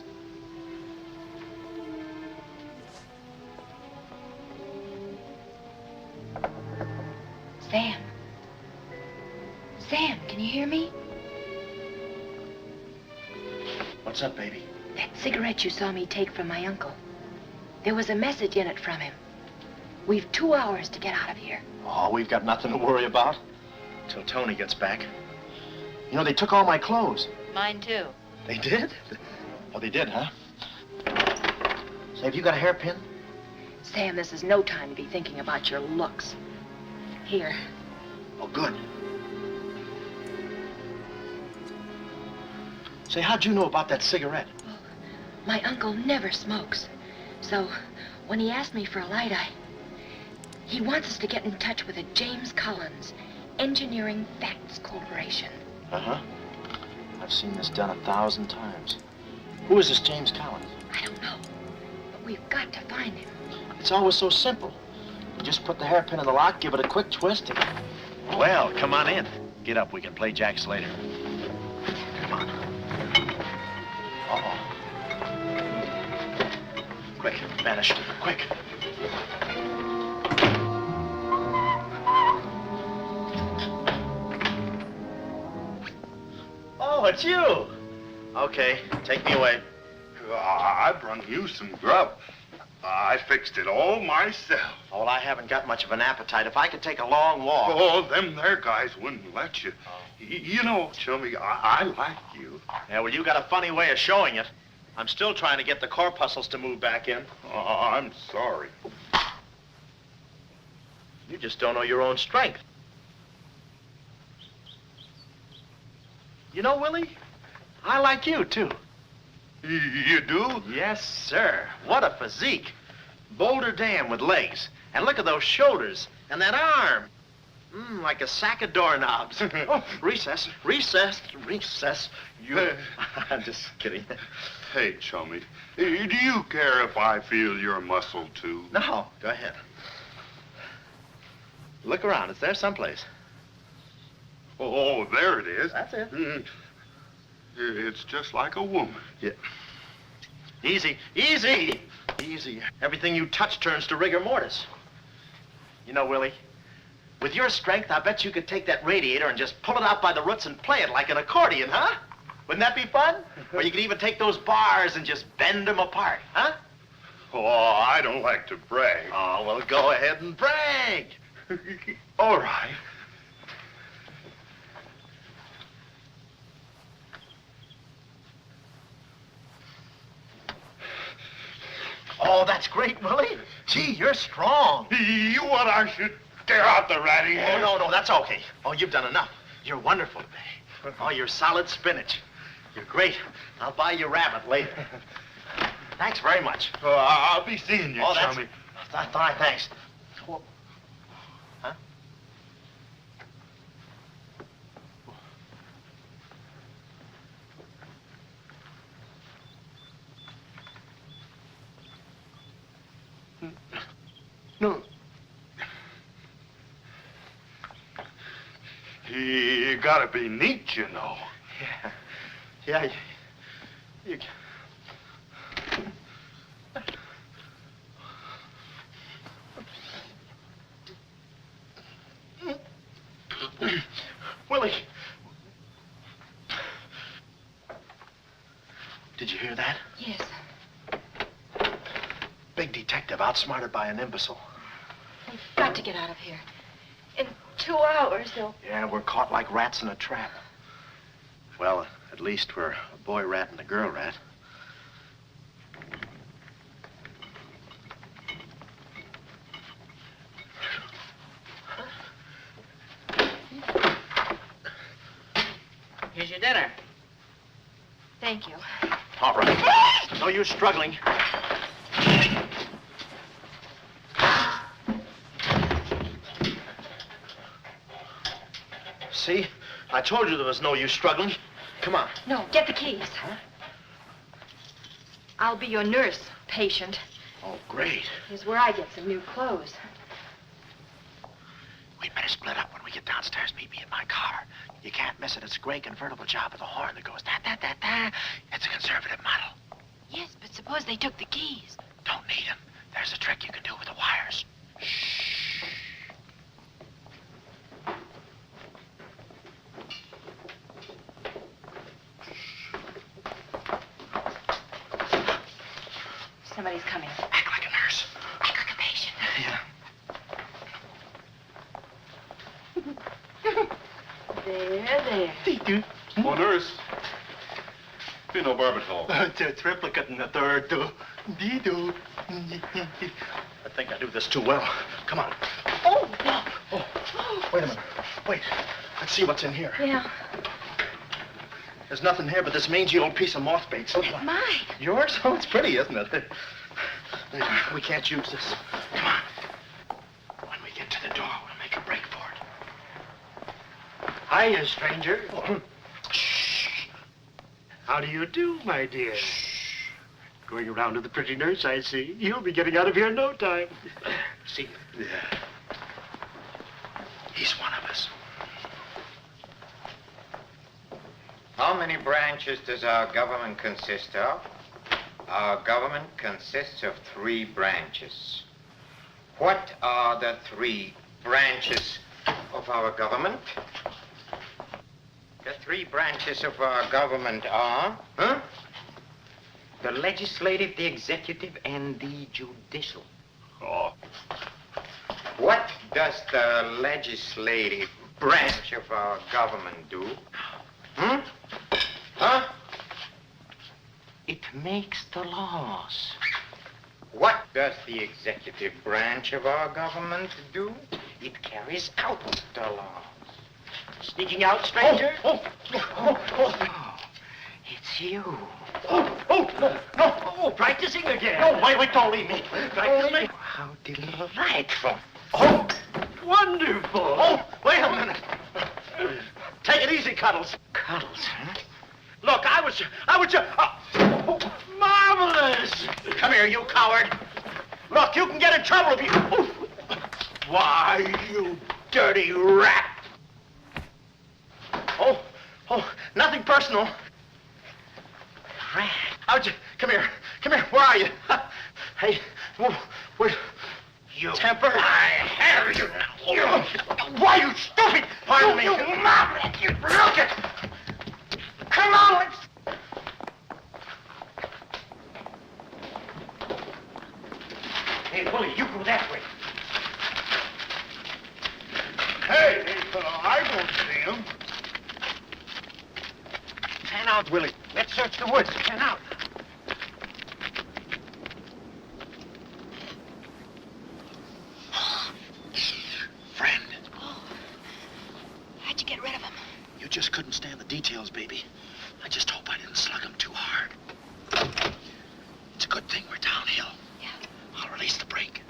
Sam. Sam, can you hear me? What's up, baby? That cigarette you saw me take from my uncle. There was a message in it from him. We've 2 hours to get out of here. Oh, we've got nothing to worry about. Till Tony gets back. You know, they took all my clothes. Mine too. They did? Oh, they did, huh? Say, have you got a hairpin? Sam, this is no time to be thinking about your looks. Here. Oh, good. Say, how'd you know about that cigarette? Well, my uncle never smokes. So, when he asked me for a light, he wants us to get in touch with a James Collins, Engineering Facts Corporation. Uh-huh. I've seen this done 1,000 times. Who is this James Collins? I don't know, but we've got to find him. It's always so simple. You just put the hairpin in the lock, give it a quick twist, and... Well, come on in. Get up. We can play jacks later. Come on. Uh-oh. Quick, vanish. Quick. Oh, it's you. Okay, take me away. I brung you some grub. I fixed it all myself. Oh, well, I haven't got much of an appetite. If I could take a long walk. Oh, them there guys wouldn't let you. You know, Chummy, I like you. Yeah, well, you got a funny way of showing it. I'm still trying to get the corpuscles to move back in. Oh, I'm sorry. You just don't know your own strength. You know, Willie, I like you, too. You do? Yes, sir. What a physique. Boulder Dam with legs. And look at those shoulders. And that arm. Like a sack of doorknobs. Oh, recess, recess, recess. You... I'm just kidding. Hey, Chummy, do you care if I feel your muscle, too? No, go ahead. Look around. It's there someplace. Oh, there it is. That's it. It's just like a woman. Yeah. Easy, easy, easy. Everything you touch turns to rigor mortis. You know, Willie, With your strength, I bet you could take that radiator and just pull it out by the roots and play it like an accordion, huh? Wouldn't that be fun? Or you could even take those bars and just bend them apart, huh? Oh, I don't like to brag. Oh, well, go ahead and brag. All right. Oh, that's great, Willie. Gee, you're strong. You want I should tear out the ratty Oh, hair? no, that's okay. Oh, you've done enough. You're wonderful today. Oh, you're solid spinach. You're great. I'll buy you rabbit later. Thanks very much. Oh, I'll be seeing you, Oh, chummy. that's fine, thanks. Well, huh? No. You gotta be neat, you know. Yeah. You... Willie. Did you hear that? Yes. Big detective outsmarted by an imbecile. We've got to get out of here. In 2 hours, they'll... Yeah, we're caught like rats in a trap. Well, at least we're a boy rat and a girl rat. Here's your dinner. Thank you. All right. No use struggling. See? I told you there was no use struggling. Come on. No, get the keys. Huh? I'll be your nurse, patient. Oh, great. Here's where I get some new clothes. We'd better split up when we get downstairs. Meet me in my car. You can't miss it. It's a gray convertible job with a horn that goes da-da-da-da. It's a conservative model. Yes, but suppose they took the keys. Don't need them. There's a trick you can do with the wires. Shh. Somebody's coming. Act like a nurse. Act like a patient. Yeah. There. Oh, nurse. Be no barbital. It's a triplicate in the third, too. Dee-doo. I think I do this too well. Come on. Oh, no. Oh, wait a minute. Wait. Let's see what's in here. Yeah. There's nothing here but this mangy old piece of moth bait. It's mine. Yours? Oh, it's pretty, isn't it? We can't use this. Come on. When we get to the door, we'll make a break for it. Hiya, stranger. Shh. How do you do, my dear? Shh. Going around to the pretty nurse, I see. You'll be getting out of here in no time. See? Yeah. He's one of us. How many branches does our government consist of? Our government consists of 3 branches. What are the 3 branches of our government? The 3 branches of our government are, the legislative, the executive, and the judicial. Oh. What does the legislative branch of our government do? Huh? It makes the laws. What does the executive branch of our government do? It carries out the laws. Sneaking out, stranger? Oh, it's you. No, practicing again. No, wait, don't leave me. Practicing? How delightful. Oh, wonderful. Oh, wait a minute. Take it easy, Cuddles. Cuddles, huh? Look, I was just... Marvelous. Come here, you coward. Look, you can get in trouble if you... Why, you Dirty rat. Oh, nothing personal. Rat. How'd you... Come here. Where are you? Hey, where... you. Temper? I have you now. Why, you stupid! Pardon me. You mop! You look it! Come on, let's... Hey, Willie, you go that way. Hey, I don't see him. Pan out, Willie. Let's search the woods. Pan out. Friend, How'd you get rid of him? you just couldn't stand the details, baby. I just hope I didn't slug him too hard. It's a good thing we're downhill. Yeah. I'll release the brake.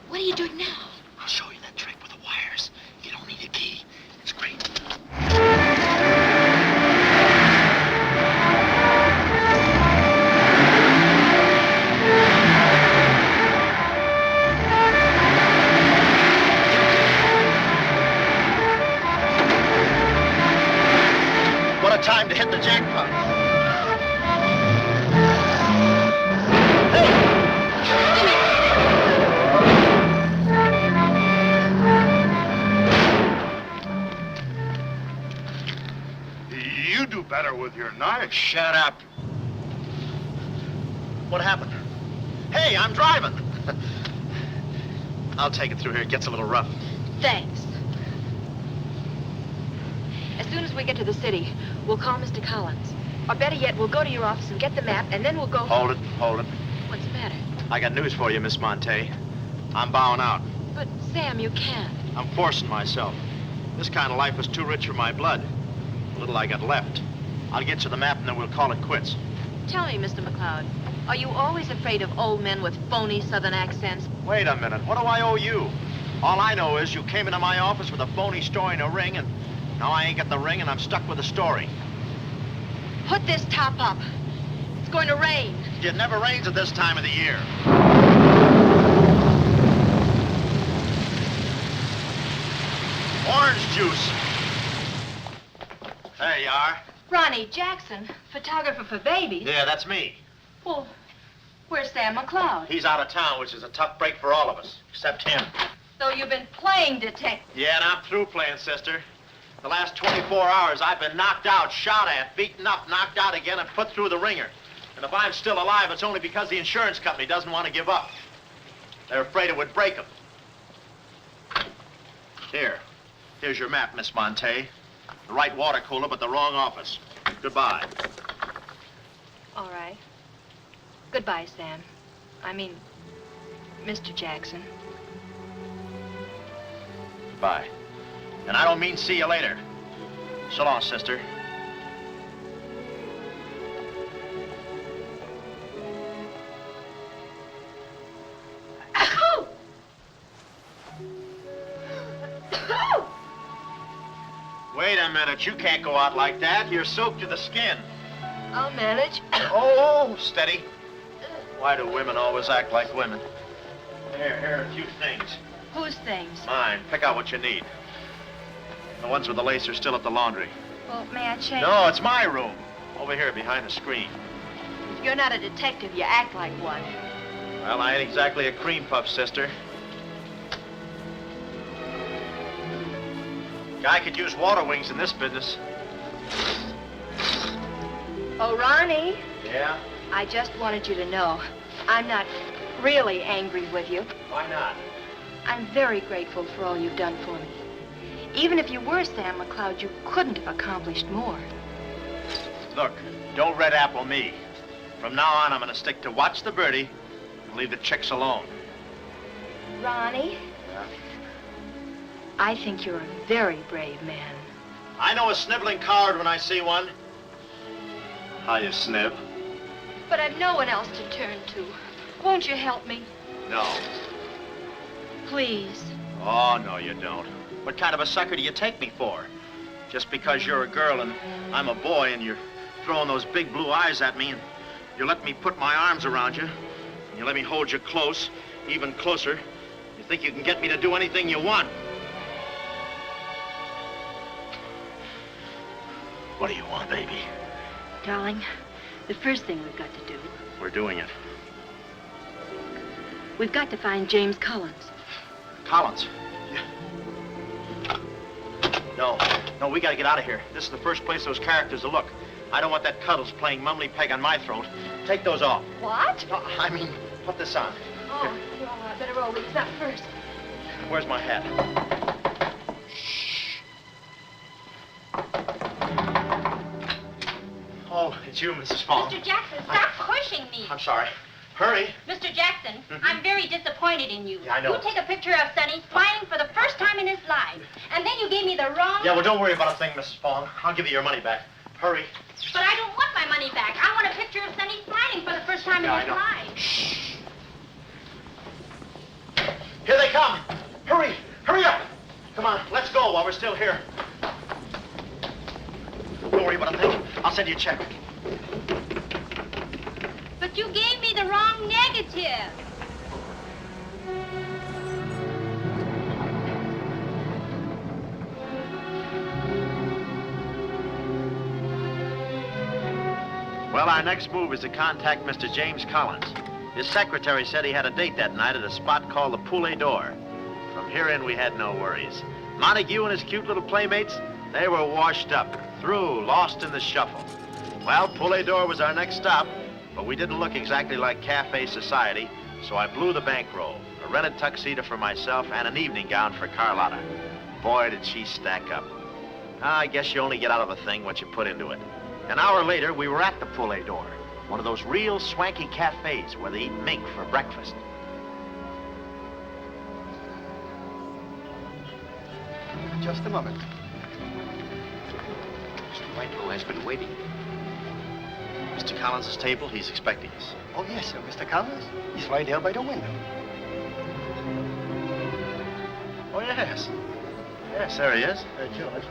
What are you doing now? I'll show you that trick with the wires. You don't need a key. It's great. What a time to hit the jackpot. You do better with your knife. Shut up. What happened? Hey, I'm driving. I'll take it through here. It gets a little rough. Thanks. As soon as we get to the city, we'll call Mr. Collins. Or better yet, we'll go to your office and get the map, and then we'll go... Hold it, hold it. What's the matter? I got news for you, Miss Monte. I'm bowing out. But, Sam, you can't. I'm forcing myself. This kind of life is too rich for my blood. The little I got left. I'll get you the map, and then we'll call it quits. Tell me, Mr. McLeod, are you always afraid of old men with phony southern accents? Wait a minute. What do I owe you? All I know is you came into my office with a phony story and a ring, and now I ain't got the ring, and I'm stuck with the story. Put this top up. It's going to rain. It never rains at this time of the year. Orange juice. There you are. Ronnie Jackson, photographer for babies. Yeah, that's me. Well, where's Sam McLeod? He's out of town, which is a tough break for all of us, except him. So you've been playing detective. Yeah, and I'm through playing, sister. The last 24 hours, I've been knocked out, shot at, beaten up, knocked out again, and put through the ringer. And if I'm still alive, it's only because the insurance company doesn't want to give up. They're afraid it would break them. Here's your map, Miss Monte. The right water cooler, but the wrong office. Goodbye. All right. Goodbye, Sam. I mean, Mr. Jackson. Goodbye. And I don't mean see you later. So long, sister. Wait a minute, you can't go out like that. You're soaked to the skin. I'll manage. Oh, steady. Why do women always act like women? Here are a few things. Whose things? Mine. Pick out what you need. The ones with the lace are still at the laundry. Well, may I change? No, it's my room. Over here, behind the screen. If you're not a detective, you act like one. Well, I ain't exactly a cream puff, sister. Guy could use water wings in this business. Oh, Ronnie, Yeah? I just wanted you to know I'm not really angry with you. Why not? I'm very grateful for all you've done for me. Even if you were Sam McLeod, you couldn't have accomplished more. Look, don't red apple me. From now on, I'm gonna stick to watch the birdie and leave the chicks alone. Ronnie, Yeah? I think you're a very brave man. I know a sniveling coward when I see one. How you sniv? But I've no one else to turn to. Won't you help me? No. Please. Oh, no, you don't. What kind of a sucker do you take me for? Just because you're a girl and I'm a boy and you're throwing those big blue eyes at me and you let me put my arms around you and you let me hold you close, even closer, you think you can get me to do anything you want. What do you want, baby? Darling, The first thing we've got to do, We're doing it. we've got to find James Collins. Collins. No, we gotta get out of here. This is the first place those characters will look. I don't want that Cuddles playing mumbly peg on my throat. Take those off. What? No, I mean, put this on. Oh, well, I better roll these up first. Where's my hat? Oh, it's you, Mrs. Fong. Mr. Jackson, stop pushing me. I'm sorry. Hurry. Mr. Jackson, I'm very disappointed in you. Yeah, I know. You take a picture of Sonny smiling for the first time in his life, and then you gave me the wrong... Yeah, well, don't worry about a thing, Mrs. Fong. I'll give you your money back. Hurry. But I don't want my money back. I want a picture of Sonny smiling for the first time in Yeah, I his know. life. Shh. Here they come. Hurry. Hurry up. Come on, let's go while we're still here. Don't worry about a thing. I'll send you a check. But you gave me the wrong negative. Well, our next move is to contact Mr. James Collins. His secretary said he had a date that night at a spot called the Poulet d'Or. From here in, we had no worries. Montague and his cute little playmates, they were washed up, through, lost in the shuffle. Well, Poulet d'Or was our next stop, but we didn't look exactly like cafe society, so I blew the bankroll, a rented tuxedo for myself and an evening gown for Carlotta. Boy, did she stack up. I guess you only get out of a thing what you put into it. An hour later, we were at the Poulet d'Or, one of those real swanky cafes where they eat mink for breakfast. Just a moment. Mr. Whitelow has been waiting. Mr. Collins' table, he's expecting us. Oh, yes, sir. Mr. Collins? He's right here by the window. Oh, yes. Yes, there he is. George.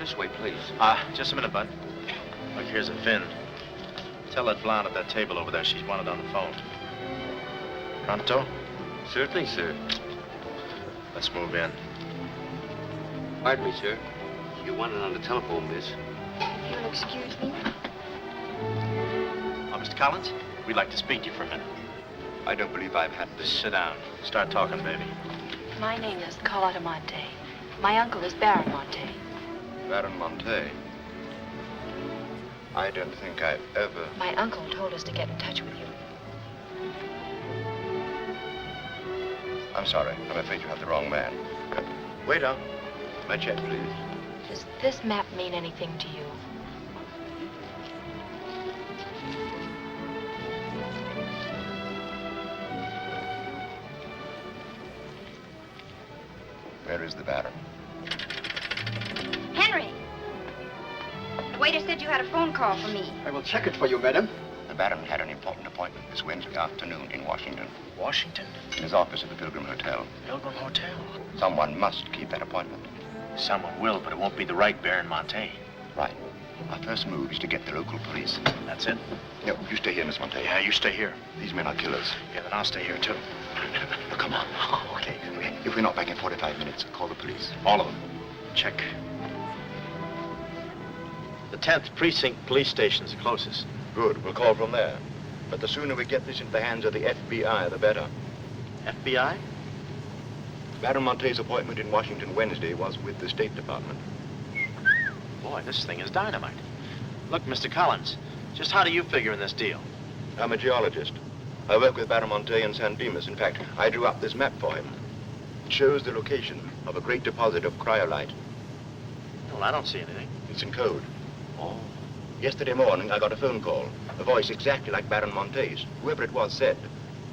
This way, please. Just a minute, Bud. Look, here's a Finn. Tell that blonde at that table over there she's wanted on the phone. Pronto? Certainly, sir. Let's move in. Pardon me, sir. You wanted on the telephone, miss. You'll excuse me? Oh, Mr. Collins, we'd like to speak to you for a minute. I don't believe I've had this. Sit down. Start talking, baby. My name is Carlotta Monte. My uncle is Baron Monte. Baron Monte. I don't think I ever... My uncle told us to get in touch with you. I'm sorry. I'm afraid you have the wrong man. Waiter, my check, please. Does this map mean anything to you? Where is the Baron? Henry! The waiter said you had a phone call for me. I will check it for you, madam. The Baron had an important appointment this Wednesday afternoon in Washington. Washington? In his office at the Pilgrim Hotel. Pilgrim Hotel. Someone must keep that appointment. Someone will, but it won't be the right Baron Monte. Right. Our first move is to get the local police. That's it? No, you stay here, Miss Monte. Yeah, you stay here. These men are killers. Yeah, then I'll stay here, too. Now, come on. Oh, okay. If we're not back in 45 minutes, call the police. All of them. Check. The 10th Precinct Police Station's the closest. Good. We'll call from there. But the sooner we get this into the hands of the FBI, the better. FBI? Baron Monte's appointment in Washington Wednesday was with the State Department. Boy, this thing is dynamite. Look, Mr. Collins, just how do you figure in this deal? I'm a geologist. I work with Baron Monte in San Dimas. In fact, I drew up this map for him. It shows the location of a great deposit of cryolite. Well, I don't see anything. It's in code. Oh. Yesterday morning, I got a phone call. A voice exactly like Baron Monte's. Whoever it was said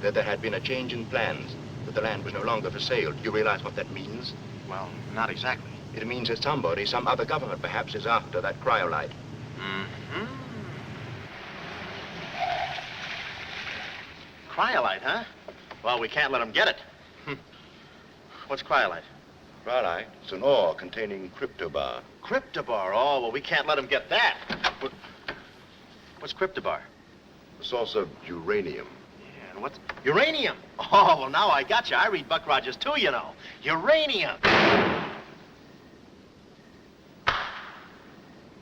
that there had been a change in plans, that the land was no longer for sale. Do you realize what that means? Well, not exactly. It means that somebody, some other government perhaps, is after that cryolite. Mm-hmm. Cryolite, huh? Well, we can't let them get it. What's cryolite? Cryolite? It's an ore containing cryptobar. Cryptobar? Oh, well, we can't let them get that. What's cryptobar? A source of uranium. Yeah, and what's... Uranium! Oh, well, now I got you. I read Buck Rogers, too, you know. Uranium!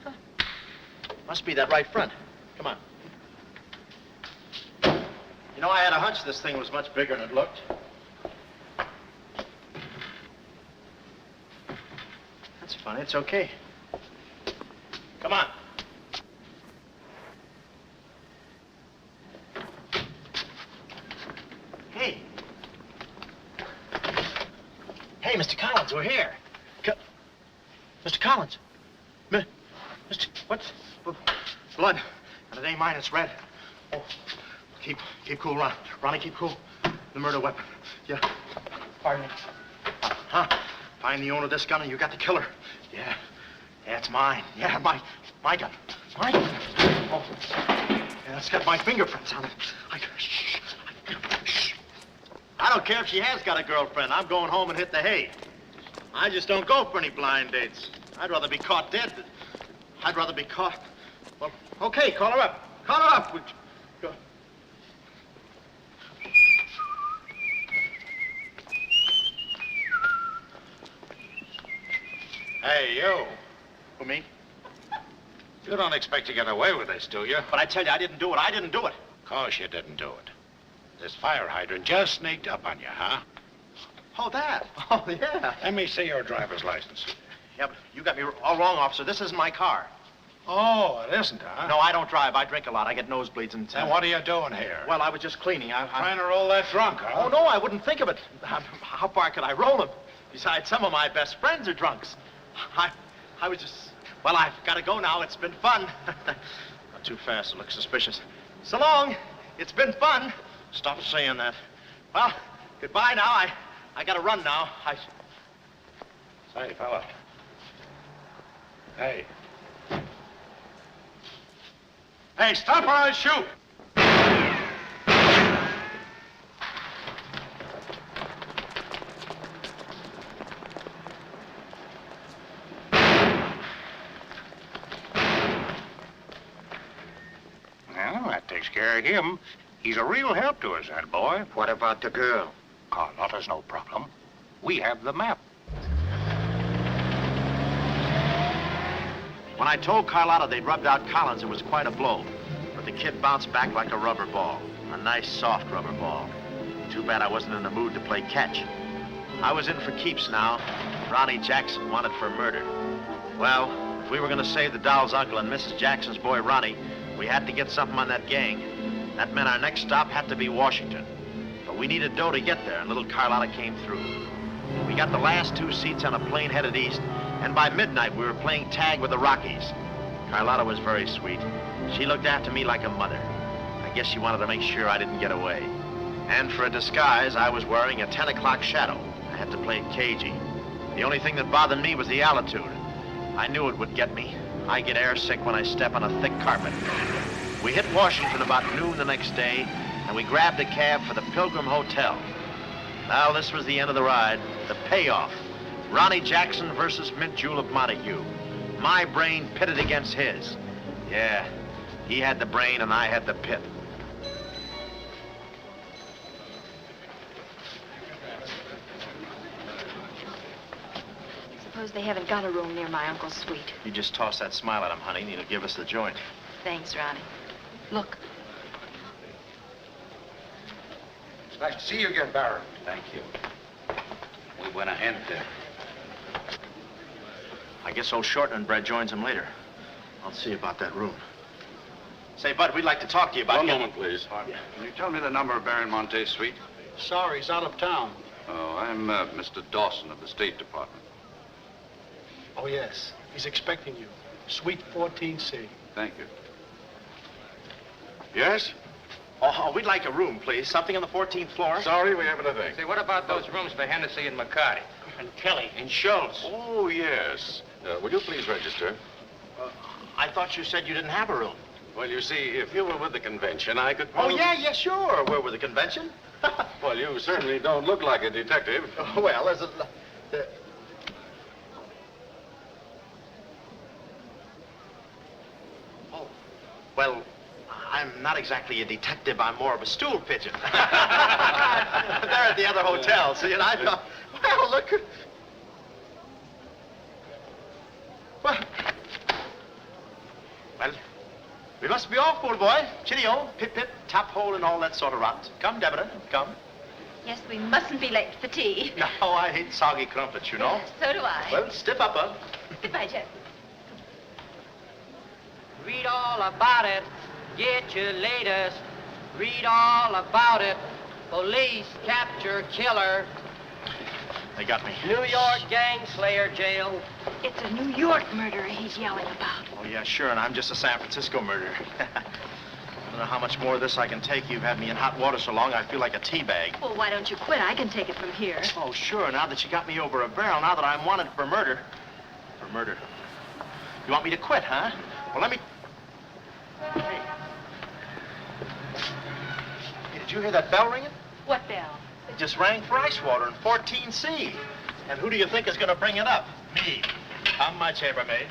Huh. Must be that right front. Come on. You know, I had a hunch this thing was much bigger than it looked. That's funny. It's okay. Come on. Hey. Hey, Mr. Collins, we're here. Mr. Collins. Mr. What's... Blood. And it ain't mine, it's red. Oh, keep cool, Ron. Ronnie, keep cool. The murder weapon. Yeah. Pardon me. Huh? Find the owner of this gun and you got the killer. Yeah. Yeah, it's mine. Yeah, my gun. My gun. Oh. Yeah, it's got my fingerprints on it. Shh. I don't care if she has got a girlfriend. I'm going home and hit the hay. I just don't go for any blind dates. I'd rather be caught dead than... I'd rather be caught... Well, okay, call her up. Call her up. Go. Hey, you. Who, me? You don't expect to get away with this, do you? But I tell you, I didn't do it. I didn't do it. Of course you didn't do it. This fire hydrant just sneaked up on you, huh? Oh, that? Oh, yeah. Let me see your driver's license. Yeah, but you got me all wrong, officer. This isn't my car. Oh, it isn't, huh? No, I don't drive. I drink a lot. I get nosebleeds and... Then what are you doing here? Well, I was just cleaning. I'm trying to roll that drunk, huh? Oh, no, I wouldn't think of it. How far could I roll them? Besides, some of my best friends are drunks. I was just... Well, I've got to go now. It's been fun. Not too fast. It looks suspicious. So long. It's been fun. Stop saying that. Well, goodbye now. I got to run now. Say, fella. Hey. Hey, stop or I'll shoot! Well, that takes care of him. He's a real help to us, that boy. What about the girl? Carlotta's no problem. We have the map. When I told Carlotta they'd rubbed out Collins, it was quite a blow. But the kid bounced back like a rubber ball. A nice, soft rubber ball. Too bad I wasn't in the mood to play catch. I was in for keeps now. Ronnie Jackson wanted for murder. Well, if we were going to save the doll's uncle and Mrs. Jackson's boy, Ronnie, we had to get something on that gang. That meant our next stop had to be Washington. But we needed dough to get there, and little Carlotta came through. We got the last 2 seats on a plane headed east, and by midnight we were playing tag with the Rockies. Carlotta was very sweet. She looked after me like a mother. I guess she wanted to make sure I didn't get away. And for a disguise, I was wearing a 10 o'clock shadow. I had to play it cagey. The only thing that bothered me was the altitude. I knew it would get me. I get airsick when I step on a thick carpet. We hit Washington about noon the next day, and we grabbed a cab for the Pilgrim Hotel. Well, this was the end of the ride, the payoff. Ronnie Jackson versus Mint Julep Montague. My brain pitted against his. Yeah, he had the brain and I had the pit. Suppose they haven't got a room near my uncle's suite. You just toss that smile at him, honey, and he'll give us the joint. Thanks, Ronnie. Look. It's nice to see you again, Baron. Thank you. Muy buena gente. I guess old Shorten and Bread joins him later. I'll see about that room. Say, Bud, we'd like to talk to you about... One moment, please. Yeah. Can you tell me the number of Baron Monte's suite? Sorry, he's out of town. Oh, I'm Mr. Dawson of the State Department. Oh, yes. He's expecting you. Suite 14C. Thank you. Yes? Oh, we'd like a room, please. Something on the 14th floor. Sorry, we haven't a thing. Say, what about those rooms for Hennessy and McCarty? And Kelly. And Schultz? Oh, yes. Will you please register? I thought you said you didn't have a room. Well, you see, if you were with the convention, I could... Oh, yeah, sure. We're with the convention. Well, you certainly don't look like a detective. Well, there's a... Oh, well, I'm not exactly a detective. I'm more of a stool pigeon. They're at the other hotel, see, and I thought, well, look... Well, we must be off, old boy. Cheerio, pip, pip, top hole and all that sort of rot. Come, Deborah, come. Yes, we mustn't be late for tea. No, I hate soggy crumpets, you know. So do I. Well, stiff up, bud. Goodbye, Jeff. Read all about it. Get your latest. Read all about it. Police capture killer. They got me. New York gang slayer jail. It's a New York murderer he's yelling about. Oh, yeah, sure, and I'm just a San Francisco murderer. I don't know how much more of this I can take. You've had me in hot water so long, I feel like a tea bag. Well, why don't you quit? I can take it from here. Oh, sure, now that you got me over a barrel, now that I'm wanted for murder. For murder. You want me to quit, huh? Well, let me... Hey. Hey, did you hear that bell ringing? What bell? It just rang for ice water in 14C. And who do you think is going to bring it up? Me. I'm my chambermaid.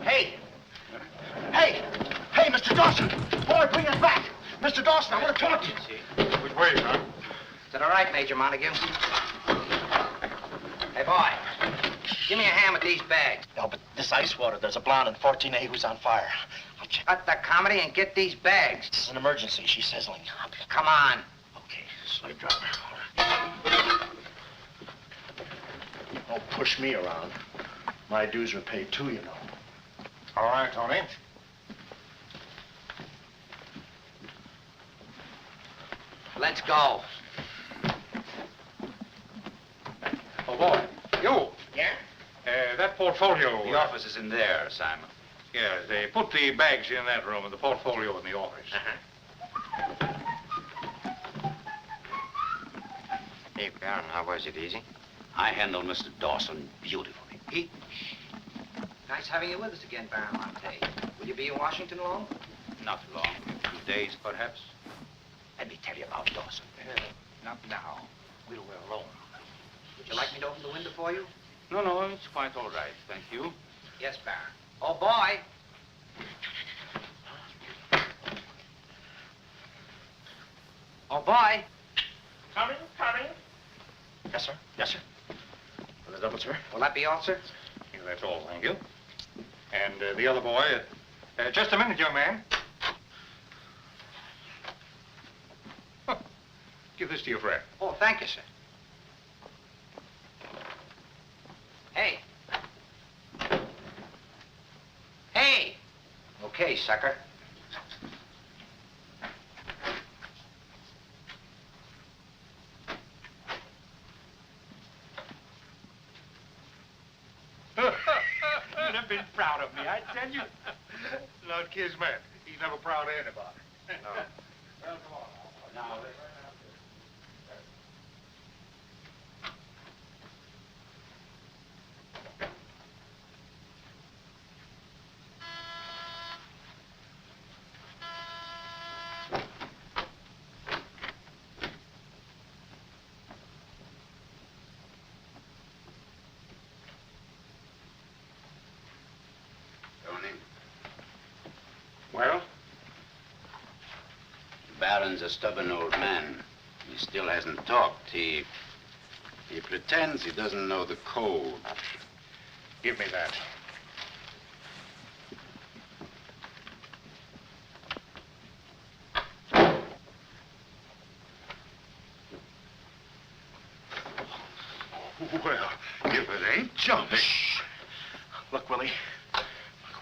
Hey! Hey! Hey, Mr. Dawson! Boy, bring us back! Mr. Dawson, I want to talk to you. Which way, huh? Is that all right, Major Montague? Hey, boy. Give me a hand with these bags. No, but this ice water, there's a blonde in 14A who's on fire. I'll check. Cut the comedy and get these bags. This is an emergency. She's sizzling. Come on. Okay, slave driver. Don't push me around. My dues are paid too, you know. All right, Tony. Let's go. Oh, boy. You. Yeah? That portfolio. The office is in there, Simon. Yeah, they put the bags in that room and the portfolio in the office. Hey, Baron, how was it? Easy? I handled Mr. Dawson beautifully. Nice having you with us again, Baron Monte. Will you be in Washington long? Not long. 2 days, perhaps. Let me tell you about Dawson. Not now. We're alone. Would you like me to open the window for you? No, no, it's quite all right. Thank you. Yes, Baron. Oh, boy. Oh, boy. Coming. Yes, sir. Yes, sir. For the double, sir. Will that be all, sir? Yeah, that's all, thank you. And the other boy, just a minute, young man. Huh. Give this to your friend. Oh, thank you, sir. Hey. Hey. Okay, sucker. You'd have been proud of me, I tell you. Not Kismet. He's never proud of anybody. No. Well, come on. Now, Tony, well? the Baron's a stubborn old man. He still hasn't talked. He pretends he doesn't know the code. Give me that. Well, if it ain't jumping. Shh. Look, Willie.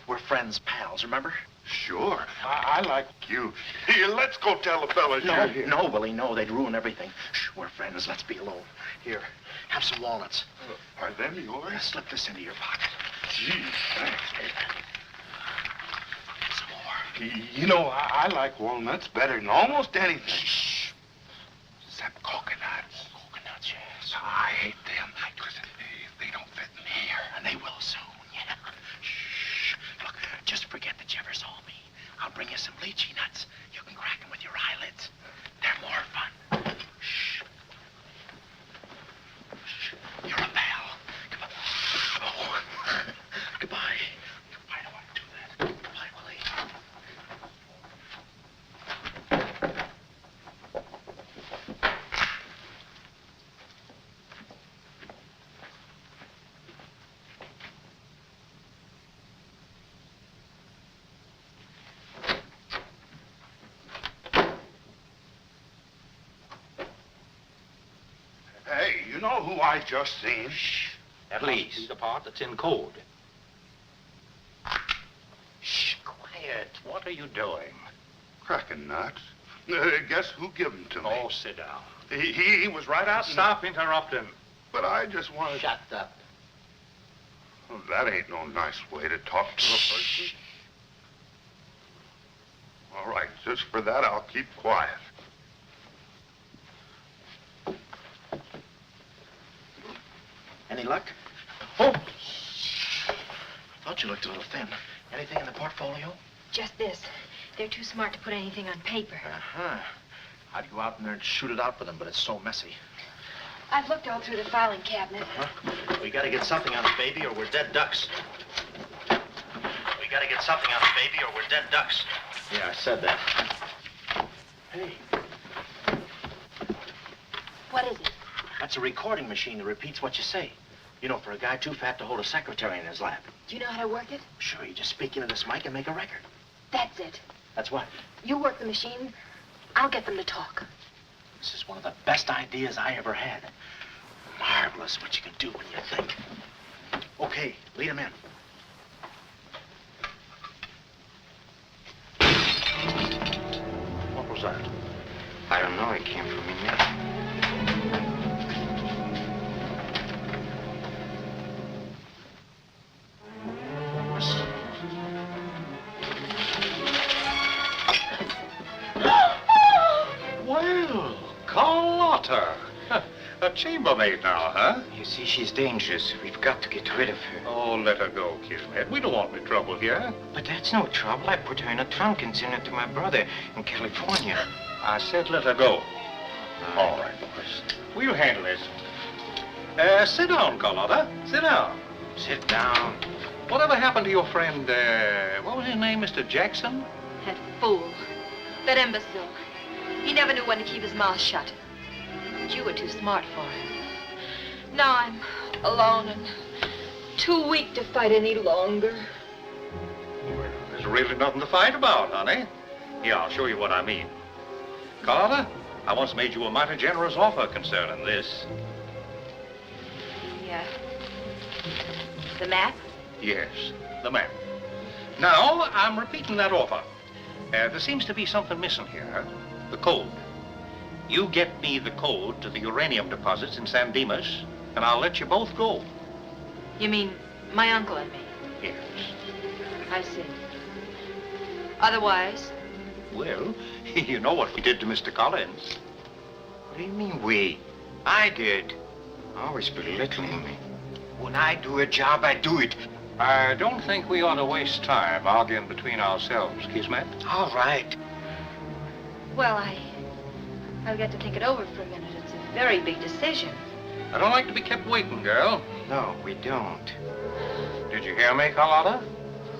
We're friends, pals, remember? Sure. I like... You. Here, let's go tell the fellas you're here. No, Willie, no. They'd ruin everything. Shh, we're friends. Let's be alone. Here, have some walnuts. Are them yours? Slip this into your pocket. Gee, thanks. Some more. You know, I like walnuts better than almost anything. Shh. Except coconuts. Coconuts, yes. I hate them because they don't fit in here. And they will soon, yeah. Shh. Look, just forget that you ever saw me. I'll bring you some lychee nuts. You can crack them with your eyelids. They're more fun. Shh. Shh. You're a pal. Come on. Oh. Goodbye. I don't want to do that. Goodbye, Willie. know who I just seen? Shh. At least the part that's in code. Shh, quiet. What are you doing? Cracking nuts. Guess who gave them to me? Oh, sit down. He was right out. Stop interrupting. But I just wanted. Shut up. Well, that ain't no nice way to talk to a person. All right, just for that, I'll keep quiet. Any luck? Oh! Thought you looked a little thin. Anything in the portfolio? Just this. They're too smart to put anything on paper. Uh-huh. I'd go out in there and shoot it out with them, but it's so messy. I've looked all through the filing cabinet. Uh-huh. We gotta get something on it, baby, or we're dead ducks. We gotta get something on it, baby, or we're dead ducks. Yeah, I said that. Hey. What is it? That's a recording machine that repeats what you say. You know, for a guy too fat to hold a secretary in his lap. Do you know how to work it? Sure, you just speak into this mic and make a record. That's it. That's what? You work the machine. I'll get them to talk. This is one of the best ideas I ever had. Marvelous what you can do when you think. Okay, lead him in. What was that? I don't know. It came from in there. Well, Carlotta. A chambermaid now, huh? You see, she's dangerous. We've got to get rid of her. Oh, let her go, Kismet. We don't want any trouble here. But that's no trouble. I put her in a trunk and sent her to my brother in California. I said let her go. All right, boys. We'll handle this. Sit down, Carlotta. Sit down. Sit down. Whatever happened to your friend, what was his name, Mr. Jackson? That fool. That imbecile. He never knew when to keep his mouth shut. But you were too smart for him. Now I'm alone and too weak to fight any longer. Well, there's really nothing to fight about, honey. Here, I'll show you what I mean. Carlotta, I once made you a mighty generous offer concerning this. Yeah. The map? Yes, the map. Now, I'm repeating that offer. There seems to be something missing here. The code. You get me the code to the uranium deposits in San Dimas, and I'll let you both go. You mean my uncle and me? Yes. I see. Otherwise? Well, you know what we did to Mr. Collins. What do you mean, we? I did. Always belittling me. When I do a job, I do it. I don't think we ought to waste time arguing between ourselves, Kismet. All right. Well, I'll get to think it over for a minute. It's a very big decision. I don't like to be kept waiting, girl. No, we don't. Did you hear me, Carlotta?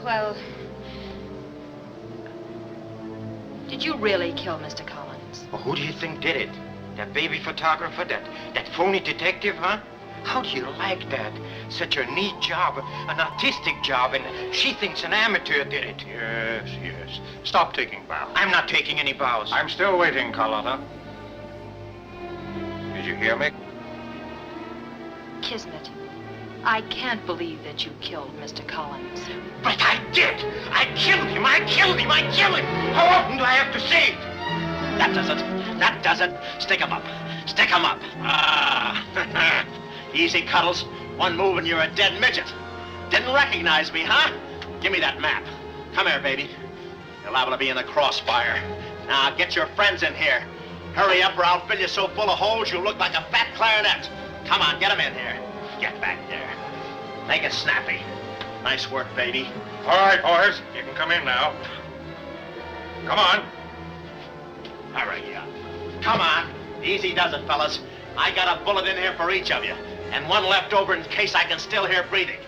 Well, did you really kill Mr. Collins? Well, who do you think did it? That baby photographer? That phony detective, huh? How do you like that? Such a neat job, an artistic job, and she thinks an amateur did it. Yes, yes. Stop taking bows. I'm not taking any bows. I'm still waiting, Carlotta. Did you hear me? Kismet, I can't believe that you killed Mr. Collins. But I did! I killed him! I killed him! I killed him! How often do I have to say it? That does it. That does it. Stick 'em up. Stick 'em up. Ah. Easy, Cuddles. One move and you're a dead midget. Didn't recognize me, huh? Give me that map. Come here, baby. You're liable to be in the crossfire. Now, get your friends in here. Hurry up or I'll fill you so full of holes you'll look like a fat clarinet. Come on, get 'em in here. Get back there. Make it snappy. Nice work, baby. All right, boys. You can come in now. Come on. Hurry up. Come on. Easy does it, fellas. I got a bullet in here for each of you, and one left over in case I can still hear breathing.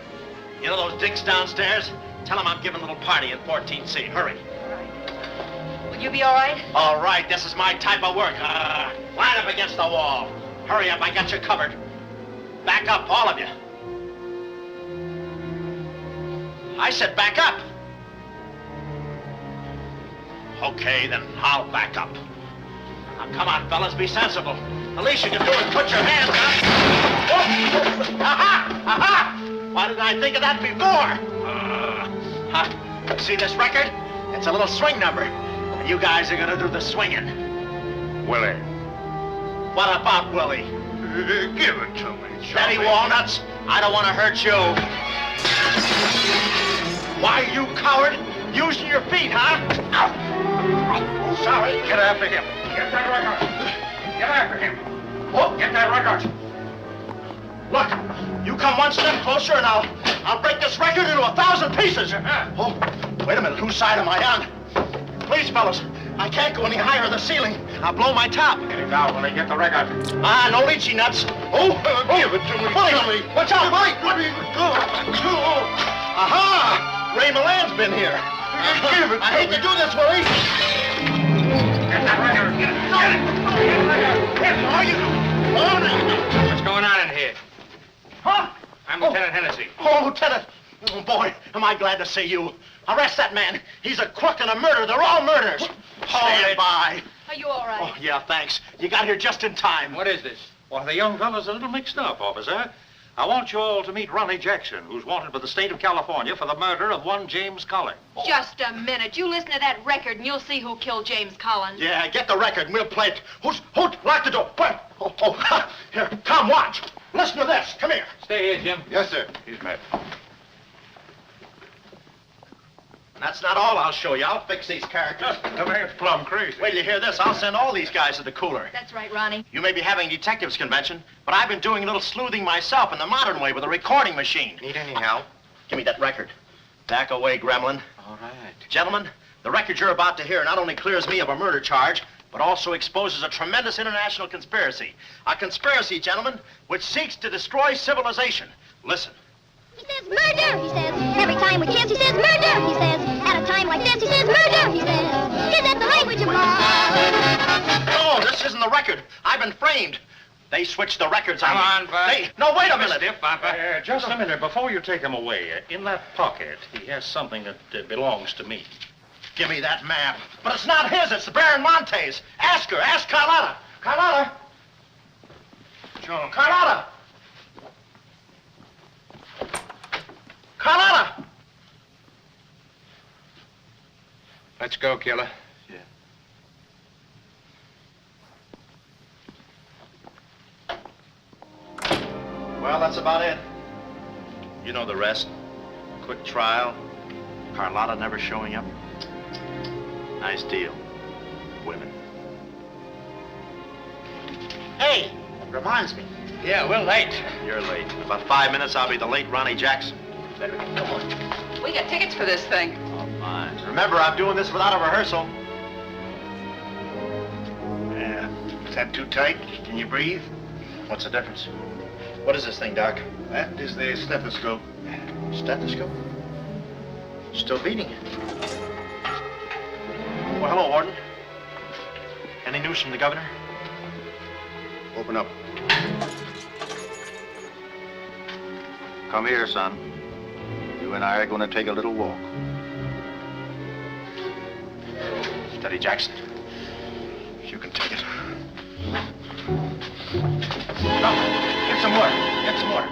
You know those dicks downstairs? Tell them I'm giving a little party in 14C. Hurry. All right. Will you be all right? All right, this is my type of work. Line up against the wall. Hurry up, I got you covered. Back up, all of you. I said back up. Okay, then I'll back up. Now, come on, fellas, be sensible. The least you can do is put your hands up. Oh! Aha! Aha! Why didn't I think of that before? See this record? It's a little swing number. And you guys are gonna do the swinging. Willie. What about Willie? Give it to me, Steady, Johnny. Walnuts. I don't want to hurt you. Why, you coward? Using your feet, huh? Oh, sorry. Get after him. Get that record. Get after him. Oh, get that record. Look, you come one step closer and I'll break this record into 1,000 pieces. Oh, wait a minute. Whose side am I on? Please, fellas, I can't go any higher in the ceiling. I'll blow my top. Get it down when I get the record. Ah, no lychee nuts. Give it to me, Willie, watch out, Willie. Aha! Ray Milan's been here. Give it to I hate me. to do this, Willie. Get that record. Get it. Get it. Get it. Are you? What's going on in here? Huh? I'm Lieutenant Hennessy. Oh, Lieutenant. Oh, boy, am I glad to see you. Arrest that man. He's a crook and a murderer. They're all murderers. Stand by. Are you all right? Oh, yeah, thanks. You got here just in time. What is this? Well, the young fellow's a little mixed up, officer. I want you all to meet Ronnie Jackson, who's wanted by the state of California for the murder of one James Collins. Just a minute. You listen to that record and you'll see who killed James Collins. Yeah, get the record and we'll play it. Who's lock the door? What? Oh, here, come watch. Listen to this. Come here. Stay here, Jim. Yes, sir. He's met. And that's not all I'll show you. I'll fix these characters. The man's plumb crazy. Wait till you hear this. I'll send all these guys to the cooler. That's right, Ronnie. You may be having a detectives convention, but I've been doing a little sleuthing myself in the modern way with a recording machine. Need any help? Give me that record. Back away, gremlin. All right. Gentlemen, the record you're about to hear not only clears me of a murder charge, but also exposes a tremendous international conspiracy. A conspiracy, gentlemen, which seeks to destroy civilization. Listen. He says murder, he says. Every time we kiss, he says murder, he says. At a time like this, he says murder, he says. Is that the language of love? No, this isn't the record. I've been framed. They switched the records on Come me. on, Bud. No, wait a minute. Stiff, Papa. Just a minute. Before you take him away, in that pocket, he has something that belongs to me. Give me that map. But it's not his, it's the Baron Monte's. Ask her, ask Carlotta. Carlotta. John. Carlotta. Carlotta. Let's go, killer. Well, that's about it. You know the rest. Quick trial. Carlotta never showing up. Nice deal. Women. Hey, reminds me. Yeah, we're late. You're late. In about 5 minutes, I'll be the late Ronnie Jackson. Better get going. We got tickets for this thing. Oh, fine. Remember, I'm doing this without a rehearsal. Yeah. Is that too tight? Can you breathe? What's the difference? What is this thing, Doc? That is the stethoscope. Stethoscope? Still beating. Well, hello, Warden. Any news from the governor? Open up. Come here, son. You and I are going to take a little walk. Steady, Jackson. You can take it. No, get some water. Get some water.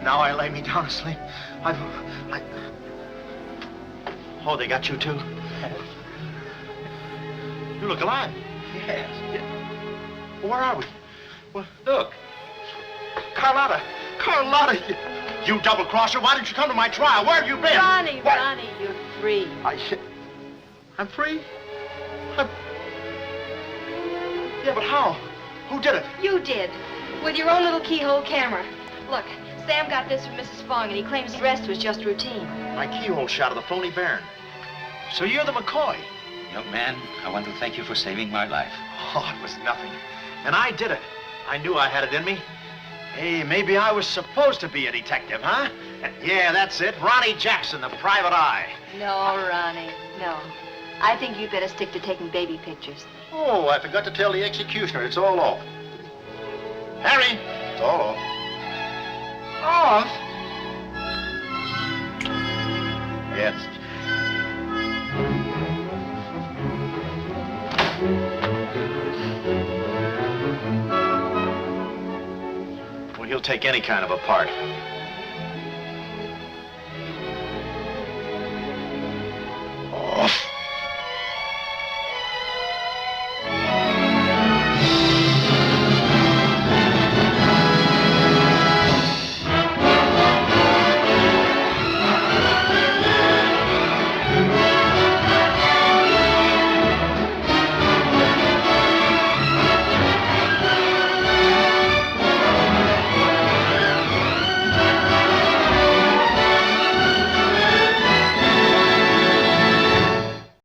Now I lay me down to sleep. Oh, they got you too? You look alive. Yes. Well, where are we? Well, look. Carlotta. Carlotta, you double-crosser. Why didn't you come to my trial? Where have you been? Ronnie, What? Ronnie, you're free. I'm free? Yeah, but how? Who did it? You did. With your own little keyhole camera. Look, Sam got this from Mrs. Fong, and he claims the rest was just routine. My keyhole shot of the phony Baron. So you're the McCoy? Young man, I want to thank you for saving my life. Oh, it was nothing. And I did it. I knew I had it in me. Hey, maybe I was supposed to be a detective, huh? Yeah, that's it. Ronnie Jackson, the private eye. No, Ronnie, no. I think you'd better stick to taking baby pictures. Oh, I forgot to tell the executioner. It's all off. Harry! It's all off. Off? Yes. take any kind of a part.